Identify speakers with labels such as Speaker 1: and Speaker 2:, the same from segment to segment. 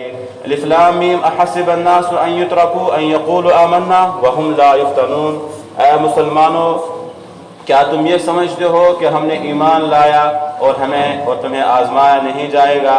Speaker 1: الف لام میم احسب الناس ان یترکوا ان یقولوا آمنا وهم لا یفتنون۔ اے مسلمانوں، کیا تم یہ سمجھتے ہو کہ ہم نے ایمان لایا اور تمہیں آزمایا نہیں جائے گا؟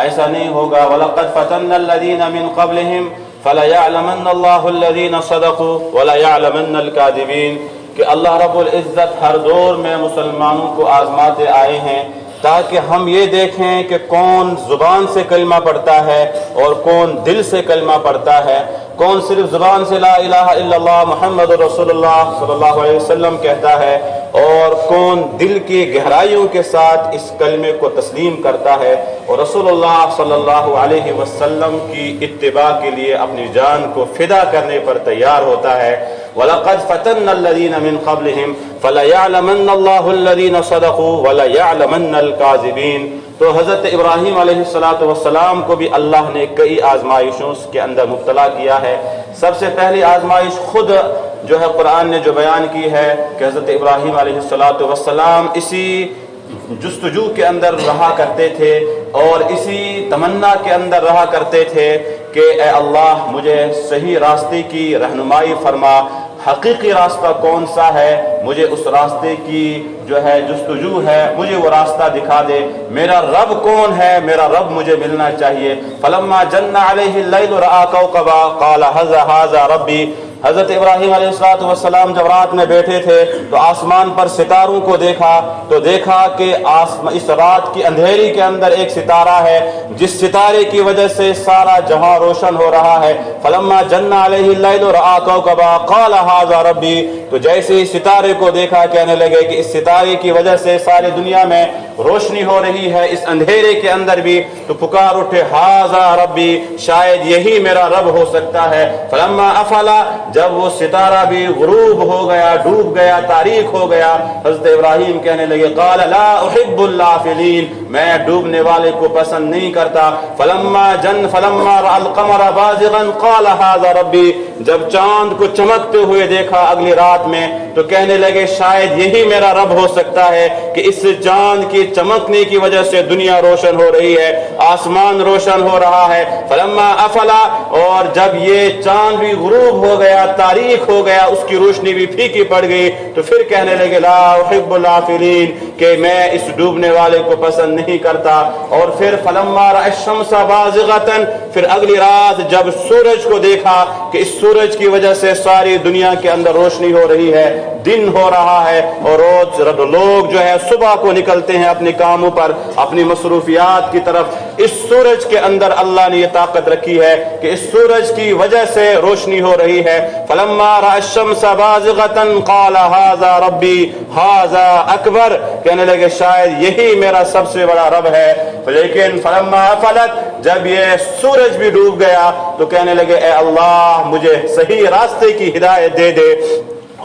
Speaker 1: ایسا نہیں ہوگا۔ وَلَقَدْ فَتَنَّا الَّذِينَ مِنْ قَبْلِهِمْ فَلَيَعْلَمَنَّ اللَّهُ الَّذِينَ صَدَقُوا وَلَيَعْلَمَنَّ الْكَاذِبِينَ کہ اللہ رب العزت ہر دور میں مسلمانوں کو آزماتے آئے ہیں تاکہ ہم یہ دیکھیں کہ کون زبان سے کلمہ پڑھتا ہے اور کون دل سے کلمہ پڑھتا ہے، کون صرف زبان سے لا الہ الا اللہ محمد رسول اللہ صلی اللہ علیہ وسلم کہتا ہے اور کون دل کی گہرائیوں کے ساتھ اس کلمے کو تسلیم کرتا ہے اور رسول اللہ صلی اللہ علیہ وسلم کی اتباع کے لیے اپنی جان کو فدا کرنے پر تیار ہوتا ہے۔ وَلَقَدْ فَتَنَّا الَّذِينَ مِنْ قَبْلِهِمْ فَلَيَعْلَمَنَّ اللَّهُ الَّذِينَ صَدَقُوا وَلَيَعْلَمَنَّ الْكَاذِبِينَ۔ تو حضرت ابراہیم علیہ السلام کو بھی اللہ نے کئی آزمائشوں کے اندر مبتلا کیا ہے۔ سب سے پہلی آزمائش خود جو ہے قرآن نے جو بیان کی ہے کہ حضرت ابراہیم علیہ السلام اسی جستجو کے اندر رہا کرتے تھے اور اسی تمنا کے اندر رہا کرتے تھے کہ اے اللہ مجھے صحیح راستے کی رہنمائی فرما، حقیقی راستہ کون سا ہے، مجھے اس راستے کی جو ہے جستجو ہے، مجھے وہ راستہ دکھا دے، میرا رب کون ہے، میرا رب مجھے ملنا چاہیے۔ فلما جن علیہ اللیل رأى کوكبا قال ھذا ربی۔ حضرت ابراہیم علیہ السلام جب رات میں بیٹھے تھے تو آسمان پر ستاروں کو دیکھا تو دیکھا کہ اس رات کی اندھیری کے اندر ایک ستارہ ہے جس ستارے کی وجہ سے سارا جہاں روشن ہو رہا ہے۔ فلما جن علیہ اللیل رأى کوكبا قال ھذا ربی۔ تو جیسے ہی ستارے کو دیکھا کہنے لگے کہ اس ستارے کی وجہ سے ساری دنیا میں روشنی ہو رہی ہے، اس اندھیرے کے اندر بھی، تو پکار اٹھے ھذا ربی، شاید یہی میرا رب ہو سکتا ہے۔ فلما افلا، جب وہ ستارہ بھی غروب ہو گیا، ڈوب گیا، تاریک ہو گیا، حضرت ابراہیم کہنے لگے قال لا احب اللافلین، میں ڈوبنے والے کو پسند نہیں کرتا۔ فلما رأى القمر بازغا قال ھذا ربی، جب چاند کو چمکتے ہوئے دیکھا اگلی رات میں تو کہنے لگے شاید یہی میرا رب ہو سکتا ہے کہ اس چاند کی چمکنے کی وجہ سے دنیا روشن ہو رہی ہے، آسمان روشن ہو رہا ہے۔ فلما افلا، اور جب یہ چاند بھی غروب ہو گیا، تاریک ہو گیا، اس کی روشنی بھی پھیکی پڑ گئی، تو پھر کہنے لگے لا احب الافلین، کہ میں اس ڈوبنے والے کو پسند نہیں کرتا۔ اور پھر فلما رأى الشمس بازغة، پھر اگلی رات جب سورج کو دیکھا کہ اس سورج کی وجہ سے ساری دنیا کے اندر روشنی ہو رہی ہے، دن ہو رہا ہے، اور روز لوگ جو ہے صبح کو نکلتے ہیں اپنے کاموں پر، اپنی مصروفیات کی طرف، اس سورج کے اندر اللہ نے یہ طاقت رکھی ہے کہ اس سورج کی وجہ سے روشنی ہو رہی ہے۔ فلما رأى الشمس بازغة قال ھذا ربی ھذا اکبر، کہنے لگے شاید یہی میرا سب سے بڑا رب ہے۔ لیکن فلما افلت، جب یہ سورج بھی ڈوب گیا تو کہنے لگے اے اللہ مجھے صحیح راستے کی ہدایت دے دے،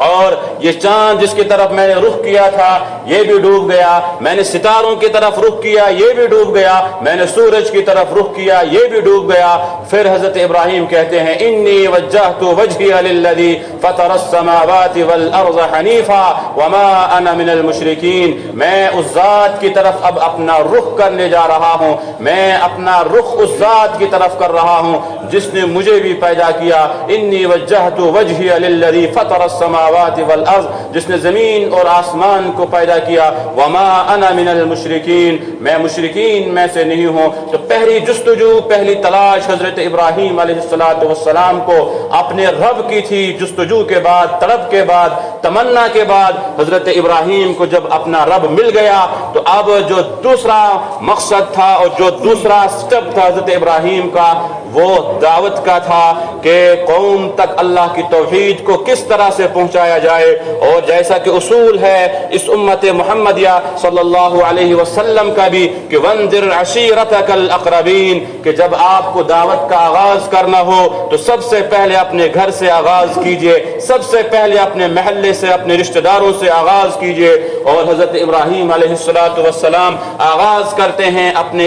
Speaker 1: اور یہ چاند جس کی طرف میں نے رخ کیا تھا یہ بھی ڈوب گیا، میں نے ستاروں کی طرف رخ کیا یہ بھی ڈوب گیا، میں نے سورج کی طرف رخ کیا یہ بھی ڈوب گیا۔ پھر حضرت ابراہیم کہتے ہیں انی وجہت وجہی للذی فطر السماوات والارض حنیفا وما انا من المشرکین، میں اس ذات کی طرف اب اپنا رخ کرنے جا رہا ہوں، میں اپنا رخ اس ذات کی طرف کر رہا ہوں جس نے مجھے بھی پیدا کیا۔ انی وجہت وجہی للذی فطر السماوات والارض، جس نے زمین اور آسمان کو پیدا کیا، وما انا من المشرکین، میں مشرکین میں سے نہیں ہوں۔ تو پہلی جستجو، پہلی تلاش حضرت ابراہیم علیہ السلام کو اپنے رب کی تھی۔ جستجو کے بعد، طلب کے بعد، تمنا کے بعد حضرت ابراہیم کو جب اپنا رب مل گیا تو اب جو دوسرا مقصد تھا اور جو دوسرا سٹیپ تھا حضرت ابراہیم کا، وہ دعوت کا تھا کہ قوم تک اللہ کی توحید کو کس طرح سے پہنچایا جائے۔ اور جیسا کہ اصول ہے اس امت محمدیہ صلی اللہ علیہ وسلم کا بھی کہ وانذر عشیرتک الاقربین، کہ جب آپ کو دعوت کا آغاز کرنا ہو تو سب سے پہلے اپنے گھر سے آغاز کیجئے، سب سے پہلے اپنے محلے سے، اپنے رشتہ داروں سے آغاز کیجئے۔ اور حضرت ابراہیم علیہ السلام آغاز کرتے ہیں اپنے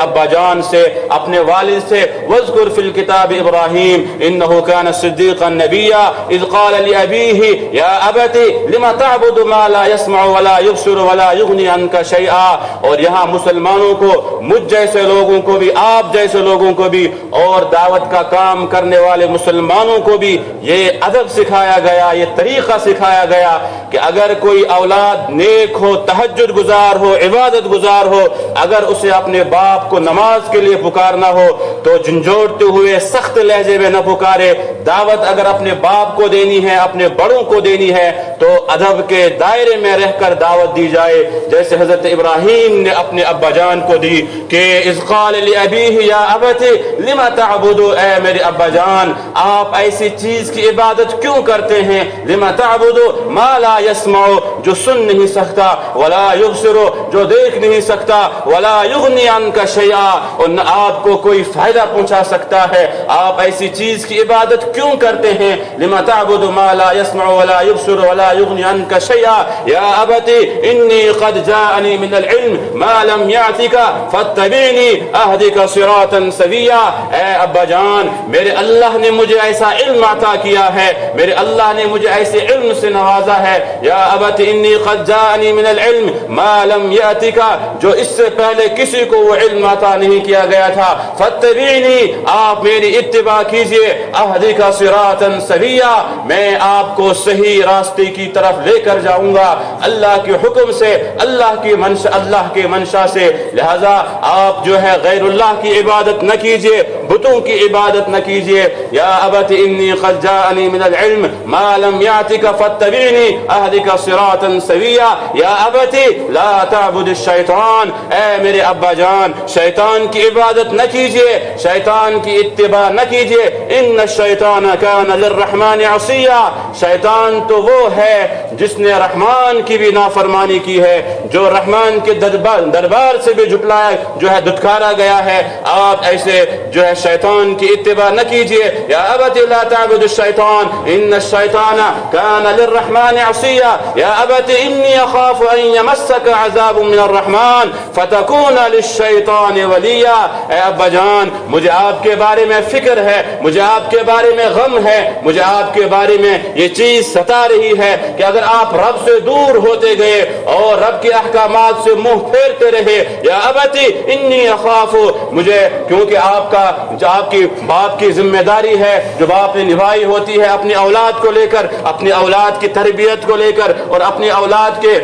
Speaker 1: ابا جان سے، اپنے والد سے۔ وَاذْكُرْ فِي الكتاب إبراهيم إنه كان صديقا نبيا إذ قال لأبيه يا أبت لما تعبد ما لا يسمع ولا يبصر ولا يغني عنك شيئا. اور یہاں مسلمانوں کو، مجھ جیسے لوگوں کو بھی، آپ جیسے لوگوں کو بھی، اور دعوت کا کام کرنے والے مسلمانوں کو بھی یہ ادب سکھایا گیا، یہ طریقہ سکھایا گیا کہ اگر کوئی اولاد نیک ہو، تہجد گزار ہو، عبادت گزار ہو، اگر اسے اپنے باپ کو نماز کے لیے پکارنا ہو تو جھنجھوڑتے ہوئے سخت لہجے میں نہ پکارے. دعوت اگر اپنے باپ کو دینی ہے، اپنے بڑوں کو دینی ہے، تو ادب کے دائرے میں رہ کر دعوت دی جائے، جیسے حضرت ابراہیم نے اپنے ابا جان کو دی کہ اذ قال لأبیہ یا ابت لما تعبد، اے میرے ابا جان آپ ایسی چیز کی عبادت کیوں کرتے ہیں، لما تعبد ما لا يسمع، جو سن نہیں سکتا، ولا يبصر، جو دیکھ نہیں سکتا، ولا يغني عنك شيئا، اور نہ آپ کو کوئی فائدہ پہنچا سکتا ہے. آپ ایسی چیز کی عبادت کیوں کرتے ہیں، لما تعبد ما لا يسمع ولا يبصر ولا يغني عنك شيئا يا ابت اني قد جاءني من العلم ما لم يأتك فاتبعني اهدك صراطا سويا. اے ابا جان میرے اللہ نے مجھے ایسا علم عطا کیا ہے، میرے اللہ نے مجھے ایسے علم سے نوازا ہے. یا ابت انی قد جاءنی من العلم ما لم یأتک، جو اس سے پہلے کسی کو وہ علم عطا نہیں کیا گیا تھا. فاتبعنی، آپ میری اتباع کیجئے. اہدک صراطا سویا، میں آپ کو صحیح راستے کی طرف لے کر جاؤں گا اللہ کے حکم سے، اللہ کی منشا سے. لہذا آپ جو ہے غیر اللہ کی عبادت نہ کیجئے، بتوں کی عبادت نہ کیجئے. یا ابت انی قد جاءنی من العلم ما لم یأتک فاتبعنی اہدک صراطا سویا. یا ابت لا تعبد الشیطان، اے میرے ابا جان شیطان کی عبادت نہ کیجئے، شیطان کی اتباع نہ کیجئے. ان الشیطان کان للرحمن عصیا، شیطان تو وہ ہے جس نے رحمان کی بھی نافرمانی کی ہے، جو رحمان کے دربار سے بھی جھٹلایا جو ہے دھتکارا گیا ہے. آپ ایسے جو ہے شیطان کی اتباع نہ کیجئے. یا ابت لا تعبد الشیطان ان الشیطان کان للرحمن عصیا. یا ابت انی اخاف ان یمسک عذاب من الرحمن فتکون للشیطان ولیا. اے ابا جان مجھے آپ کے بارے میں فکر ہے، مجھے آپ کے بارے میں غم ہے، مجھے آپ کے بارے میں یہ چیز ستا رہی ہے کہ اگر آپ رب سے دور ہوتے گئے اور رب کے احکامات سے منہ پھیرتے رہے. یا ابتی انی اخاف، مجھے کیونکہ آپ کی باپ کی ذمہ داری ہے جو باپ نے نبھائی ہوتی ہے اپنی اولاد کو لے کر، اپنی اولاد کی تربیت کو لے کر، اور اپنی اولاد کے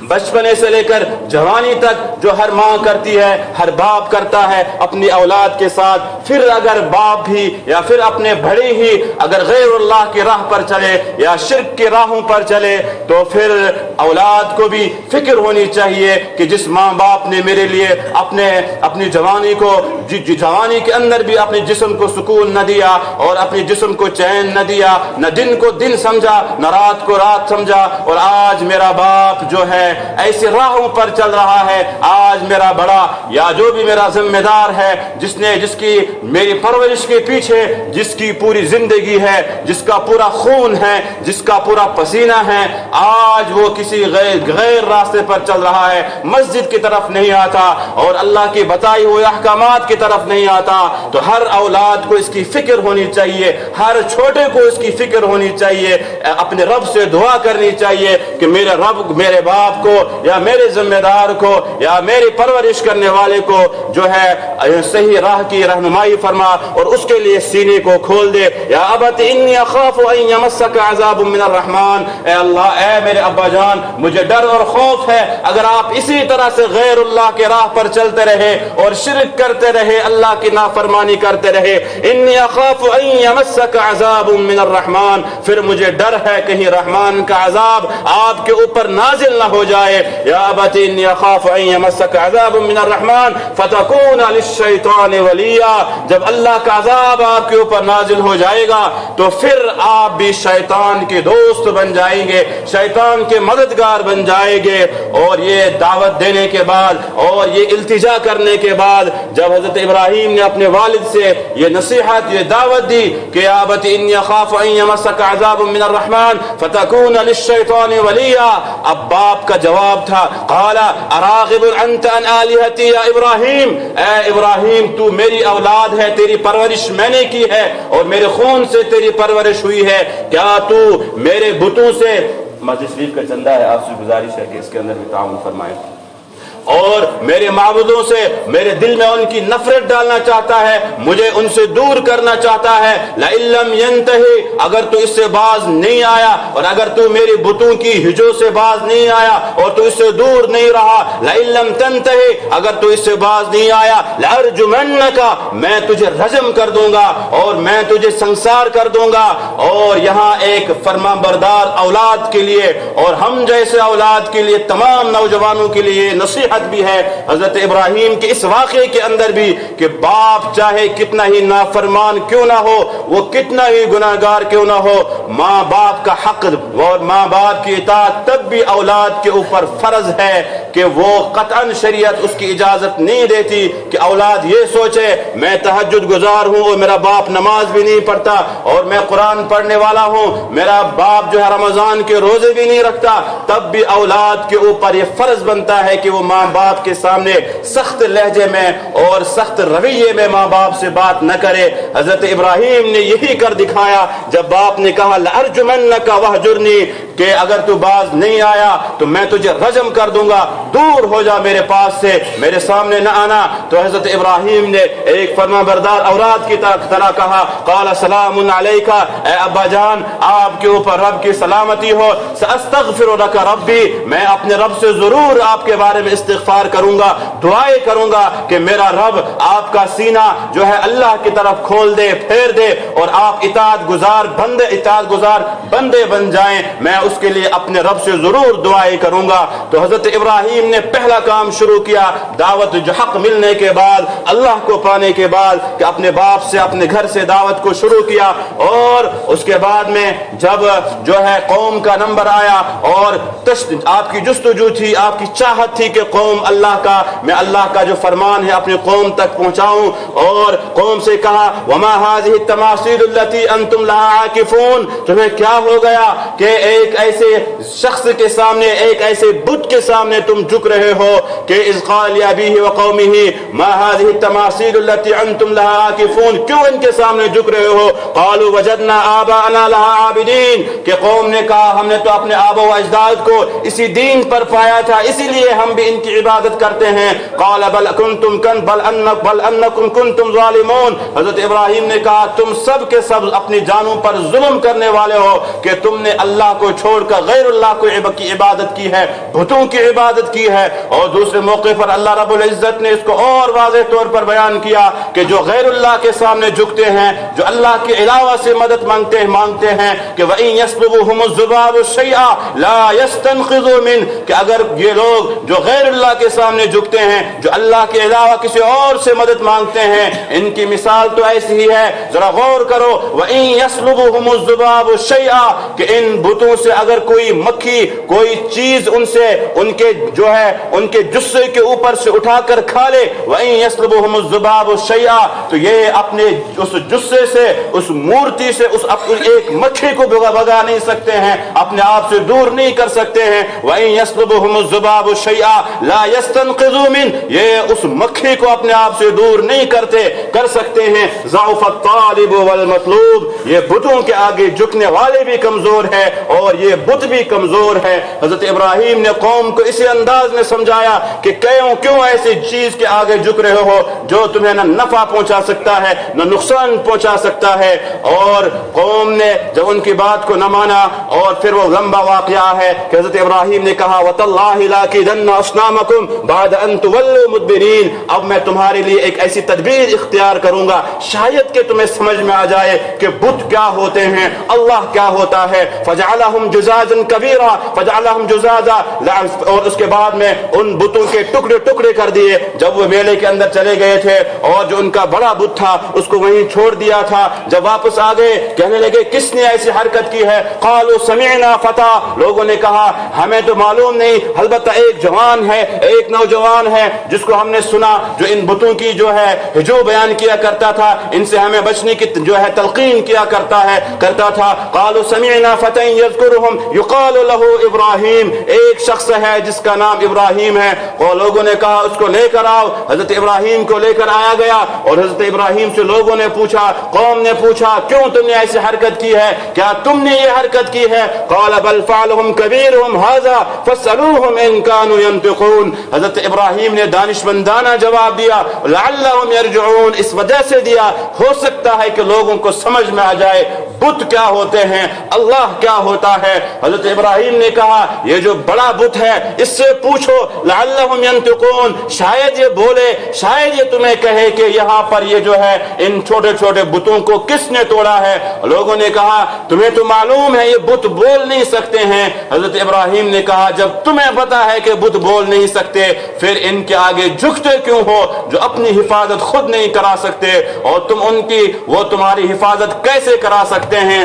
Speaker 1: بچپنے سے لے کر جوانی تک جو ہر ماں کرتی ہے، ہر باپ کرتا ہے اپنی اولاد کے ساتھ. پھر اگر باپ بھی یا پھر اپنے بڑے ہی اگر غیر اللہ کی راہ پر چلے یا شرک کی راہوں پر چلے تو پھر اولاد کو بھی فکر ہونی چاہیے کہ جس ماں باپ نے میرے لیے اپنی جوانی کو جوانی کے اندر بھی اپنے جسم کو سکون نہ دیا اور اپنے جسم کو چین نہ دیا، نہ دن کو دن سمجھا، نہ رات کو رات سمجھا، اور آج میرا باپ جو ہے ایسی راہوں پر چل رہا ہے. آج میرا بڑا یا جو بھی میرا ذمہ دار ہے، جس کی میری پرورش کے پیچھے جس کی پوری زندگی ہے، جس کا پورا خون ہے، جس کا پورا پسینہ ہے، آج وہ کسی غیر راستے پر چل رہا ہے، مسجد کی طرف نہیں آتا اور اللہ کی بتائی ہوئے احکامات کی طرف نہیں آتا. تو ہر اولاد کو اس کی فکر ہونی چاہیے، ہر چھوٹے کو اس کی فکر ہونی چاہیے، اپنے رب سے دعا کرنی چاہیے کہ میرے رب میرے باپ کو یا میرے ذمہ دار کو یا میری پرورش کرنے والے کو جو ہے صحیح راہ کی رہنمائی فرما اور اس کے لیے سینے کو کھول دے. یا ابت انی اخاف ان یمسک عذاب من الرحمن، اے اللہ اے میرے ابا جان مجھے ڈر اور خوف ہے اگر آپ اسی طرح سے غیر اللہ کے راہ پر چلتے رہے اور شرک کرتے رہے، اللہ کی نافرمانی کرتے رہے. انی اخاف ان یمسک عذاب من الرحمن، پھر مجھے ڈر ہے کہیں رحمان کا عذاب آپ کے اوپر نازل نہ ہو جائے. یا ابت انی اخاف ان یمسک عذاب من الرحمن فتکون للشیطان ولیا، جب اللہ کا عذاب آپ کے اوپر نازل ہو جائے گا تو پھر آپ بھی شیطان کے دوست بن جائیں گے، شیطان کے مددگار بن جائیں گے. اور یہ دعوت دینے کے بعد اور یہ التجا کرنے کے بعد جب حضرت ابراہیم نے اپنے والد سے یہ نصیحت یہ دعوت دی کہ یا ابت انی اخاف ان یمسک عذاب من الرحمن فتکون للشیطان ولیا، اب باپ کا جواب تھا قال اراغب انت عن آلهتی یا ابراہیم، اے ابراہیم تو میری اولاد ہے، تیری پرورش میں نے کی ہے اور میرے خون سے تیری پرورش ہوئی ہے، کیا تو میرے بتوں سے، مسجد شریف کا چندہ ہے، آپ سے گزارش ہے کہ اس کے اندر بھی تعاون فرمائیں، اور میرے معبودوں سے میرے دل میں ان کی نفرت ڈالنا چاہتا ہے، مجھے ان سے دور کرنا چاہتا ہے، لئن لم ينتہی، اگر تو اس سے باز نہیں آیا اور اگر تو میری بتوں کی ہجو سے باز نہیں آیا اور تو اس سے دور نہیں رہا، لئن لم تنتہی، اگر تو اس سے باز نہیں آیا، لأرجمنک، میں تجھے رجم کر دوں گا اور میں تجھے سنسار کر دوں گا۔ اور یہاں ایک فرما بردار اولاد کے لیے اور ہم جیسے اولاد کے لیے تمام نوجوانوں کے لیے نصیحت بھی ہے حضرت ابراہیم کے اس واقعے کے اندر بھی کہ باپ چاہے کتنا ہی نافرمان کیوں نہ ہو، وہ کتنا ہی گناہگار کیوں نہ ہو، ماں باپ کا حق اور ماں باپ کی اطاعت تب بھی اولاد کے اوپر فرض ہے کہ وہ قطعاً شریعت اس کی اجازت نہیں دیتی کہ اولاد یہ سوچے میں تہجد گزار ہوں اور میرا باپ نماز بھی نہیں پڑھتا اور میں قرآن پڑھنے والا ہوں، میرا باپ جو ہے رمضان کے روزے بھی نہیں رکھتا، تب بھی اولاد کے اوپر یہ فرض بنتا ہے کہ وہ ماں باپ کے سامنے سخت لہجے میں اور سخت رویے میں ماں باپ سے بات نہ کرے۔ حضرت ابراہیم نے یہی کر دکھایا جب باپ نے کہا لأرجمنک وہجرنی، کہ اگر تو باز نہیں آیا تو میں تجھے رجم کر دوں گا، دور ہو جا میرے پاس سے، میرے سامنے نہ آنا۔ تو حضرت ابراہیم نے ایک فرما بردار اولاد کی طرح کہا قال سلام علیک، اے ابا جان آپ کے اوپر رب کی سلامتی ہو، ساستغفر لک ربی، میں اپنے رب سے ضرور آپ کے بارے میں استغفار کروں گا، دعائیں کروں گا کہ میرا رب آپ کا سینہ جو ہے اللہ کی طرف کھول دے، پھیر دے اور آپ اطاعت گزار بندے بن جائیں، میں اس کے لیے اپنے رب سے ضرور دعائیں کروں گا۔ تو حضرت ابراہیم نے پہلا کام شروع کیا دعوت جو حق ملنے کے بعد، اللہ کو پانے کے بعد، کہ اپنے باپ سے اپنے گھر سے دعوت کو شروع کیا، اور اس کے بعد میں جب جو ہے قوم کا نمبر آیا اور آپ کی جستجو تھی، آپ کی چاہت تھی کہ قوم میں اللہ کا جو فرمان ہے اپنی قوم تک پہنچاؤں، اور قوم سے کہا وما هذه التماثيل التي انتم لها عاكفون، تمہیں کیا ہو گیا کہ ایک ایسے شخص کے سامنے، ایک ایسے بت کے سامنے تم جھک رہے ہو، کہ اذ قال لأبيه وقومه ما هذه التماثيل التي انتم لها عاكفون، کیوں ان کے سامنے جھک رہے ہو؟ قالوا وجدنا آباءنا لها عابدين، کہ قوم نے کہا ہم نے تو اپنے آبا و اجداد کو اسی دین پر پایا تھا، اسی لیے ہم بھی ان کی عبادت کرتے ہیں۔ قال بل انکم کنتم ظالمون، حضرت ابراہیم نے کہا تم سب کے سب اپنی جانوں پر ظلم کرنے والے ہو کہ تم نے اللہ کو چھوڑ کر غیر اللہ کی عبادت کی ہے، بتوں کی عبادت کی ہے۔ اور دوسرے موقع پر اللہ رب العزت نے اس کو اور واضح طور پر بیان کیا کہ جو غیر اللہ کے سامنے جھکتے ہیں، جو اللہ کے علاوہ سے مدد مانگتے ہیں، کہ وَإِن يَسْلُبُهُمُ الذُّبَابُ شَيْئًا لَا يَسْتَنْقِذُوا مِنْهُ، کہ اگر یہ لوگ جو غیر اللہ کے سامنے جھکتے ہیں، جو اللہ کے علاوہ کسی اور سے مدد مانگتے ہیں، ان کی مثال تو ایسی ہی ہے، ذرا غور کرو۔ وَإِن يَسْلُبُهُمُ الذُّبَابُ شَيْئًا، کہ ان بتوں سے اگر کوئی مکھی کوئی چیز ان سے ان کے جسے کے اوپر سے اٹھا کر کھا لے، وَإِن يَسْلُبُهُمُ الذُّبَابُ شَيْئًا، تو یہ اپنے اس جسے سے، اس مورتی سے ایک مکھی کو بھگا نہیں سکتے ہیں، اپنے آپ سے دور نہیں کر سکتے ہیں۔ وَإِن يَسْلُبُهُمُ الذُّبَابُ شَيْئًا لَا يَسْتَنْقِذُوا مِنْهُ، یہ اس مکھی کو اپنے آپ سے دور نہیں کر سکتے ہیں۔ ضعف الطالب والمطلوب، یہ بتوں کے آگے جھکنے والے بھی کمزور ہے اور یہ بت بھی کمزور ہے۔ حضرت ابراہیم نے قوم کو اسی انداز میں سمجھایا کہ کیوں ایسی چیز کے آگے جھک رہے ہو جو تمہیں نہ نفع پہنچا سکتا ہے نہ نقصان پہنچا سکتا ہے۔ اور قوم نے جب ان کی بات کو نہ مانا، اور پھر وہ لمبا واقعہ ہے کہ حضرت ابراہیم نے کہا وَتَاللَّهِ لَأَكِيدَنَّ أَصْنَامَكُمْ بَعْدَ أَن تُوَلُّوا مُدْبِرِينَ، اب میں تمہارے لیے ایک ایسی تدبیر اختیار کروں گا شاید کہ تمہیں سمجھ میں آ جائے کہ بت کیا ہوتے ہیں، اللہ کیا ہوتا ہے۔ فَجَعَلَهُمْ جُزَازًا كَبِيرًا، فَجَعَلَهُمْ جُزَازًا، اور اس کے بعد بعد میں ان بتوں کے ٹکڑے ٹکڑے کر دیے جب وہ میلے کے اندر چلے گئے تھے، اور جو ان کا بڑا بت تھا اس کو وہیں چھوڑ دیا تھا۔ جب واپس آ گئے کہنے لگے کس نے ایسی حرکت کی ہے؟ قالوا سمعنا فتى، لوگوں نے کہا ہمیں تو معلوم نہیں، البتہ ایک جوان ہے، ایک نوجوان ہے جس کو ہم نے سنا جو ان بتوں کی جو ہے ہجو بیان کیا کرتا تھا، ان سے ہمیں بچنے کی جو ہے تلقین کیا کرتا تھا۔ قالوا سمعنا فتى يذكرهم يقال له ابراہیم، ایک شخص ہے جس کا نام ابراہیم ہے، اور لوگوں نے کہا اس کو لے کر آؤ۔ حضرت ابراہیم کو لے کر آیا گیا، اور حضرت ابراہیم سے لوگوں نے پوچھا، قوم نے پوچھا کیوں تم نے ایسی حرکت کی ہے، کیا تم نے یہ حرکت کی ہے؟ قال بل فعلهم كبيرهم هذا فاسألوهم ان كانوا ينطقون، حضرت ابراہیم نے دانشمندانہ جواب دیا، لعلهم يرجعون، اس وجہ سے دیا ہو سکتا ہے کہ لوگوں کو سمجھ میں آ جائے بت کیا ہوتے ہیں، اللہ کیا ہوتا ہے۔ حضرت ابراہیم نے کہا یہ جو بڑا بت ہے اس سے پوچھو، لعلهم ينطقون، شاید یہ بولے، شاید یہ تمہیں کہے کہ یہاں پر یہ جو ہے ان چھوٹے چھوٹے بتوں کو کس نے توڑا ہے۔ لوگوں نے کہا تمہیں تو معلوم ہے یہ بت بول نہیں سکتے ہیں۔ حضرت ابراہیم نے کہا جب تمہیں پتا ہے کہ بت بول نہیں سکتے پھر ان کے آگے جھکتے کیوں ہو جو اپنی حفاظت خود نہیں کرا سکتے، اور تم ان کی وہ تمہاری حفاظت کیسے کرا سکتے ہیں؟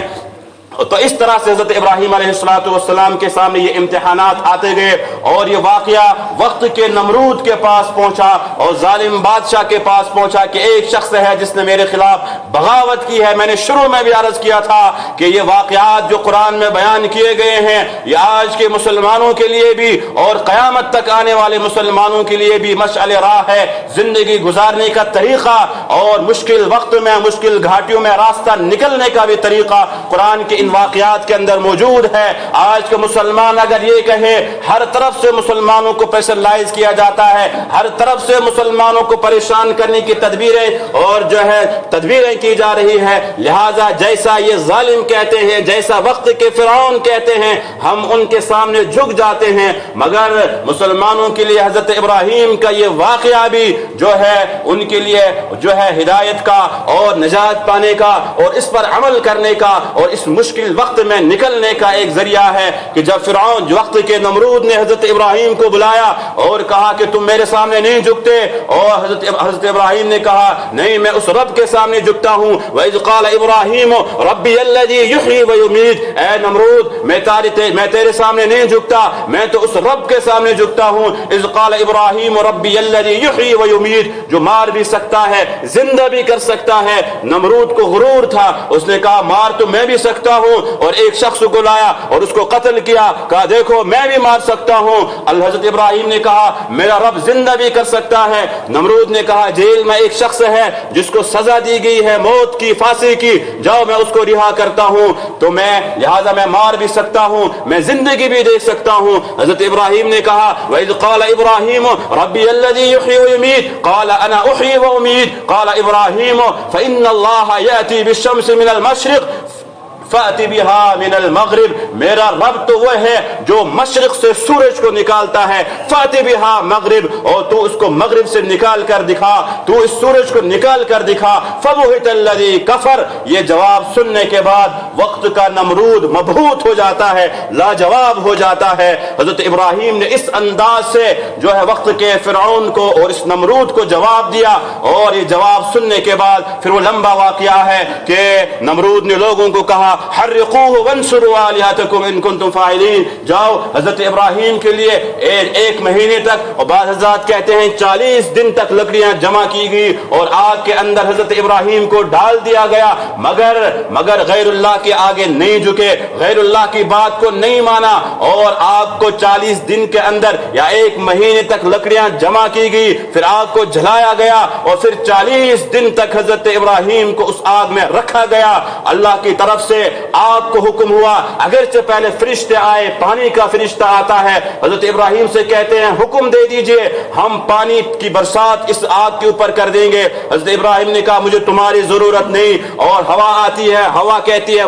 Speaker 1: تو اس طرح سے حضرت ابراہیم علیہ السلام کے سامنے یہ امتحانات آتے گئے، اور یہ واقعہ وقت کے نمرود کے پاس پہنچا اور ظالم بادشاہ کے پاس پہنچا کہ ایک شخص ہے جس نے میرے خلاف بغاوت کی ہے۔ میں نے شروع میں بھی عرض کیا تھا کہ یہ واقعات جو قرآن میں بیان کیے گئے ہیں یہ آج کے مسلمانوں کے لیے بھی اور قیامت تک آنے والے مسلمانوں کے لیے بھی مشعل راہ ہے، زندگی گزارنے کا طریقہ، اور مشکل وقت میں مشکل گھاٹیوں میں راستہ نکلنے کا بھی طریقہ قرآن کے واقعات کے اندر موجود ہے۔ آج کے مسلمان اگر یہ کہے ہر طرف سے مسلمانوں کو پریشرائز کیا جاتا ہے، ہر طرف سے مسلمانوں کو پریشان کرنے کی تدبیریں کی جا رہی ہے، لہذا جیسا یہ ظالم کہتے ہیں، جیسا وقت کے فرعون کہتے ہیں، ہم ان کے سامنے جھک جاتے ہیں۔ مگر مسلمانوں کے لیے حضرت ابراہیم کا یہ واقعہ بھی جو ہے ان کے لیے جو ہے ہدایت کا اور نجات پانے کا اور اس پر عمل کرنے کا اور اس مشکل وقت میں نکلنے کا ایک ذریعہ ہے کہ جب فرعون جو وقت کے نمرود نے حضرت ابراہیم کو بلایا اور کہا کہ تم میرے سامنے نہیں جھکتے، اور حضرت ابراہیم نے کہا نہیں میں اس رب کے سامنے جھکتا ہوں۔ وَإِذْ قَالَ إِبْرَاهِيمُ رَبِّيَ الَّذِي يُحْيِي وَيُمِيتُ، اے نمرود میں تیرے سامنے نہیں جھکتا، میں تو اس رب کے سامنے جھکتا ہوں۔ اِذْ قَالَ إِبْرَاهِيمُ رَبِّيَ الَّذِي يُحْيِي وَيُمِيتُ، جو مار بھی سکتا ہے زندہ بھی کر سکتا ہے۔ نمرود کو غرور تھا، اس نے کہا مار تو میں بھی سکتا ہوں، اور ایک شخص کو لایا اور اس کو قتل کیا، کہا دیکھو میں بھی مار سکتا ہوں۔ حضرت ابراہیم نے کہا میرا رب زندہ بھی کر سکتا ہے۔ نمرود نے کہا جیل میں ایک شخص ہے جس کو سزا دی گئی ہے موت کی، پھانسی کی، جاؤ میں اس کو رہا کرتا ہوں، تو لہذا میں مار بھی سکتا ہوں، میں زندگی بھی دے سکتا ہوں۔ حضرت ابراہیم نے کہا وَإِذْ قَالَ إِبْرَاهِيمُ رَبِّيَ الَّذِي يُحْيِي وَيُمِيتُ قَالَ أَنَا أُحْيِي وَأُمِيتُ قَالَ إِبْرَاهِيمُ فَإِنَّ اللَّهَ يَأْتِي بِالشَّمْسِ مِنَ الْمَشْرِقِ فَأْتِ بِهَا مِنَ الْمَغْرِبِ، میرا رب تو وہ ہے جو مشرق سے سورج کو نکالتا ہے، فَأْتِ بِهَا مغرب، اور تو اس کو مغرب سے نکال کر دکھا، تو اس سورج کو نکال کر دکھا۔ فَبُهِتَ الَّذِي كَفَرَ، یہ جواب سننے کے بعد وقت کا نمرود مبہوت ہو جاتا ہے، لاجواب ہو جاتا ہے۔ حضرت ابراہیم نے اس انداز سے جو ہے وقت کے فرعون کو اور اس نمرود کو جواب دیا، اور یہ جواب سننے کے بعد پھر وہ لمبا واقعہ ہے کہ نمرود نے لوگوں کو کہا حرقوه وانصروا آلهتكم ان کنتم فاعلین، جاؤ حضرت ابراہیم کے لیے ایک مہینے تک اور بعض حضرات کہتے ہیں 40 دن تک لکڑیاں جمع کی گئی اور آگ کے اندر حضرت ابراہیم کو ڈال دیا گیا، مگر غیر اللہ کے آگے نہیں جھکے، غیر اللہ کی بات کو نہیں مانا، اور آگ کو 40 دن کے اندر یا ایک مہینے تک لکڑیاں جمع کی گئی، پھر آگ کو جلایا گیا، اور پھر 40 دن تک حضرت ابراہیم کو اس آگ میں رکھا گیا۔ اللہ کی طرف سے آگ کو حکم ہوا، اگرچہ پہلے فرشتے آئے، پانی کا فرشتہ آتا ہے، حضرت ابراہیم سے کہتے ہیں حکم دے دیجئے ہم پانی کی برسات اس آگ کے اوپر کر دیں گے۔ حضرت ابراہیم نے کہا مجھے تمہاری ضرورت نہیں، اور ہوا آتی ہے، ہوا کہتی ہے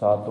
Speaker 1: 7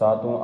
Speaker 1: 7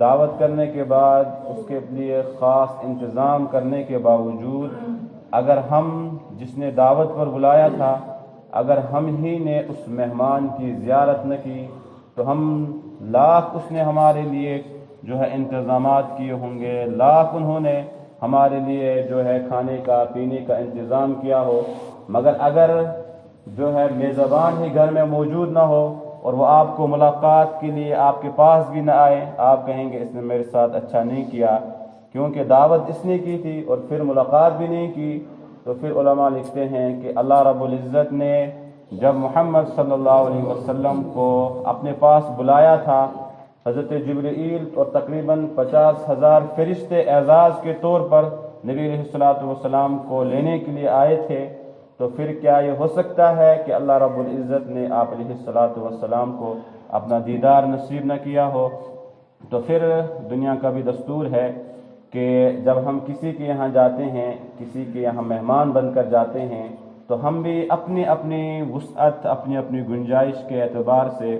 Speaker 1: دعوت کرنے کے بعد اس کے لیے خاص انتظام کرنے کے باوجود اگر ہم جس نے دعوت پر بلایا تھا اگر ہم ہی نے اس مہمان کی زیارت نہ کی تو ہم لاکھ اس نے ہمارے لیے جو ہے انتظامات کیے ہوں گے، لاکھ انہوں نے ہمارے لیے جو ہے کھانے کا پینے کا انتظام کیا ہو، مگر اگر جو ہے میزبان ہی گھر میں موجود نہ ہو اور وہ آپ کو ملاقات کے لیے آپ کے پاس بھی نہ آئے، آپ کہیں گے اس نے میرے ساتھ اچھا نہیں کیا، کیونکہ دعوت اس نے کی تھی اور پھر ملاقات بھی نہیں کی۔ تو پھر علماء لکھتے ہیں کہ اللہ رب العزت نے جب محمد صلی اللہ علیہ وسلم کو اپنے پاس بلایا تھا، حضرت جبرائیل اور تقریباً 50,000 فرشتے اعزاز کے طور پر نبی علیہ الصلوۃ والسلام کو لینے کے لیے آئے تھے، تو پھر کیا یہ ہو سکتا ہے کہ اللہ رب العزت نے آپ علیہ الصلوۃ والسلام کو اپنا دیدار نصیب نہ کیا ہو؟ تو پھر دنیا کا بھی دستور ہے کہ جب ہم کسی کے یہاں جاتے ہیں، کسی کے یہاں مہمان بن کر جاتے ہیں، تو ہم بھی اپنی اپنی وسعت، اپنی اپنی گنجائش کے اعتبار سے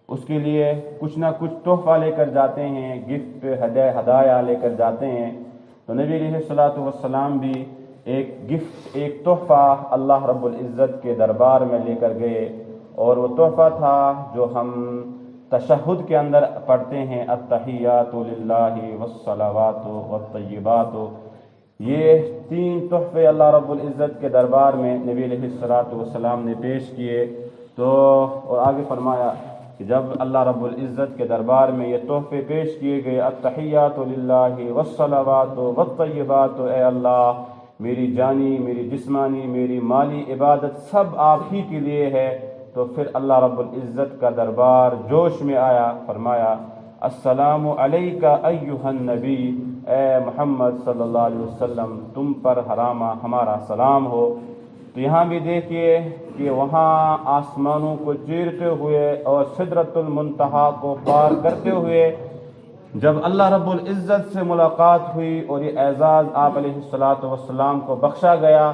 Speaker 1: اس کے لیے کچھ نہ کچھ تحفہ لے کر جاتے ہیں، گفٹ ہدایہ لے کر جاتے ہیں۔ تو نبی علیہ الصلوۃ والسلام بھی ایک گفٹ، ایک تحفہ اللہ رب العزت کے دربار میں لے کر گئے، اور وہ تحفہ تھا جو ہم تشہد کے اندر پڑھتے ہیں، التحیات للہ والصلوات والطیبات۔ یہ 3 تحفے اللہ رب العزت کے دربار میں نبی علیہ الصلوۃ والسلام نے پیش کیے۔ تو اور آگے فرمایا کہ جب اللہ رب العزت کے دربار میں یہ تحفے پیش کیے گئے، التحیات للہ والصلوات والطیبات، اے اللہ میری جانی، میری جسمانی، میری مالی عبادت سب آپ ہی کے لیے ہے، تو پھر اللہ رب العزت کا دربار جوش میں آیا، فرمایا السلام علیک ایھا النبی، اے محمد صلی اللہ علیہ وسلم تم پر حرامہ ہمارا سلام ہو۔ تو یہاں بھی دیکھیے کہ وہاں آسمانوں کو چیرتے ہوئے اور سدرۃ المنتہا کو پار کرتے ہوئے جب اللہ رب العزت سے ملاقات ہوئی اور یہ اعزاز آپ علیہ الصلوۃ والسلام کو بخشا گیا،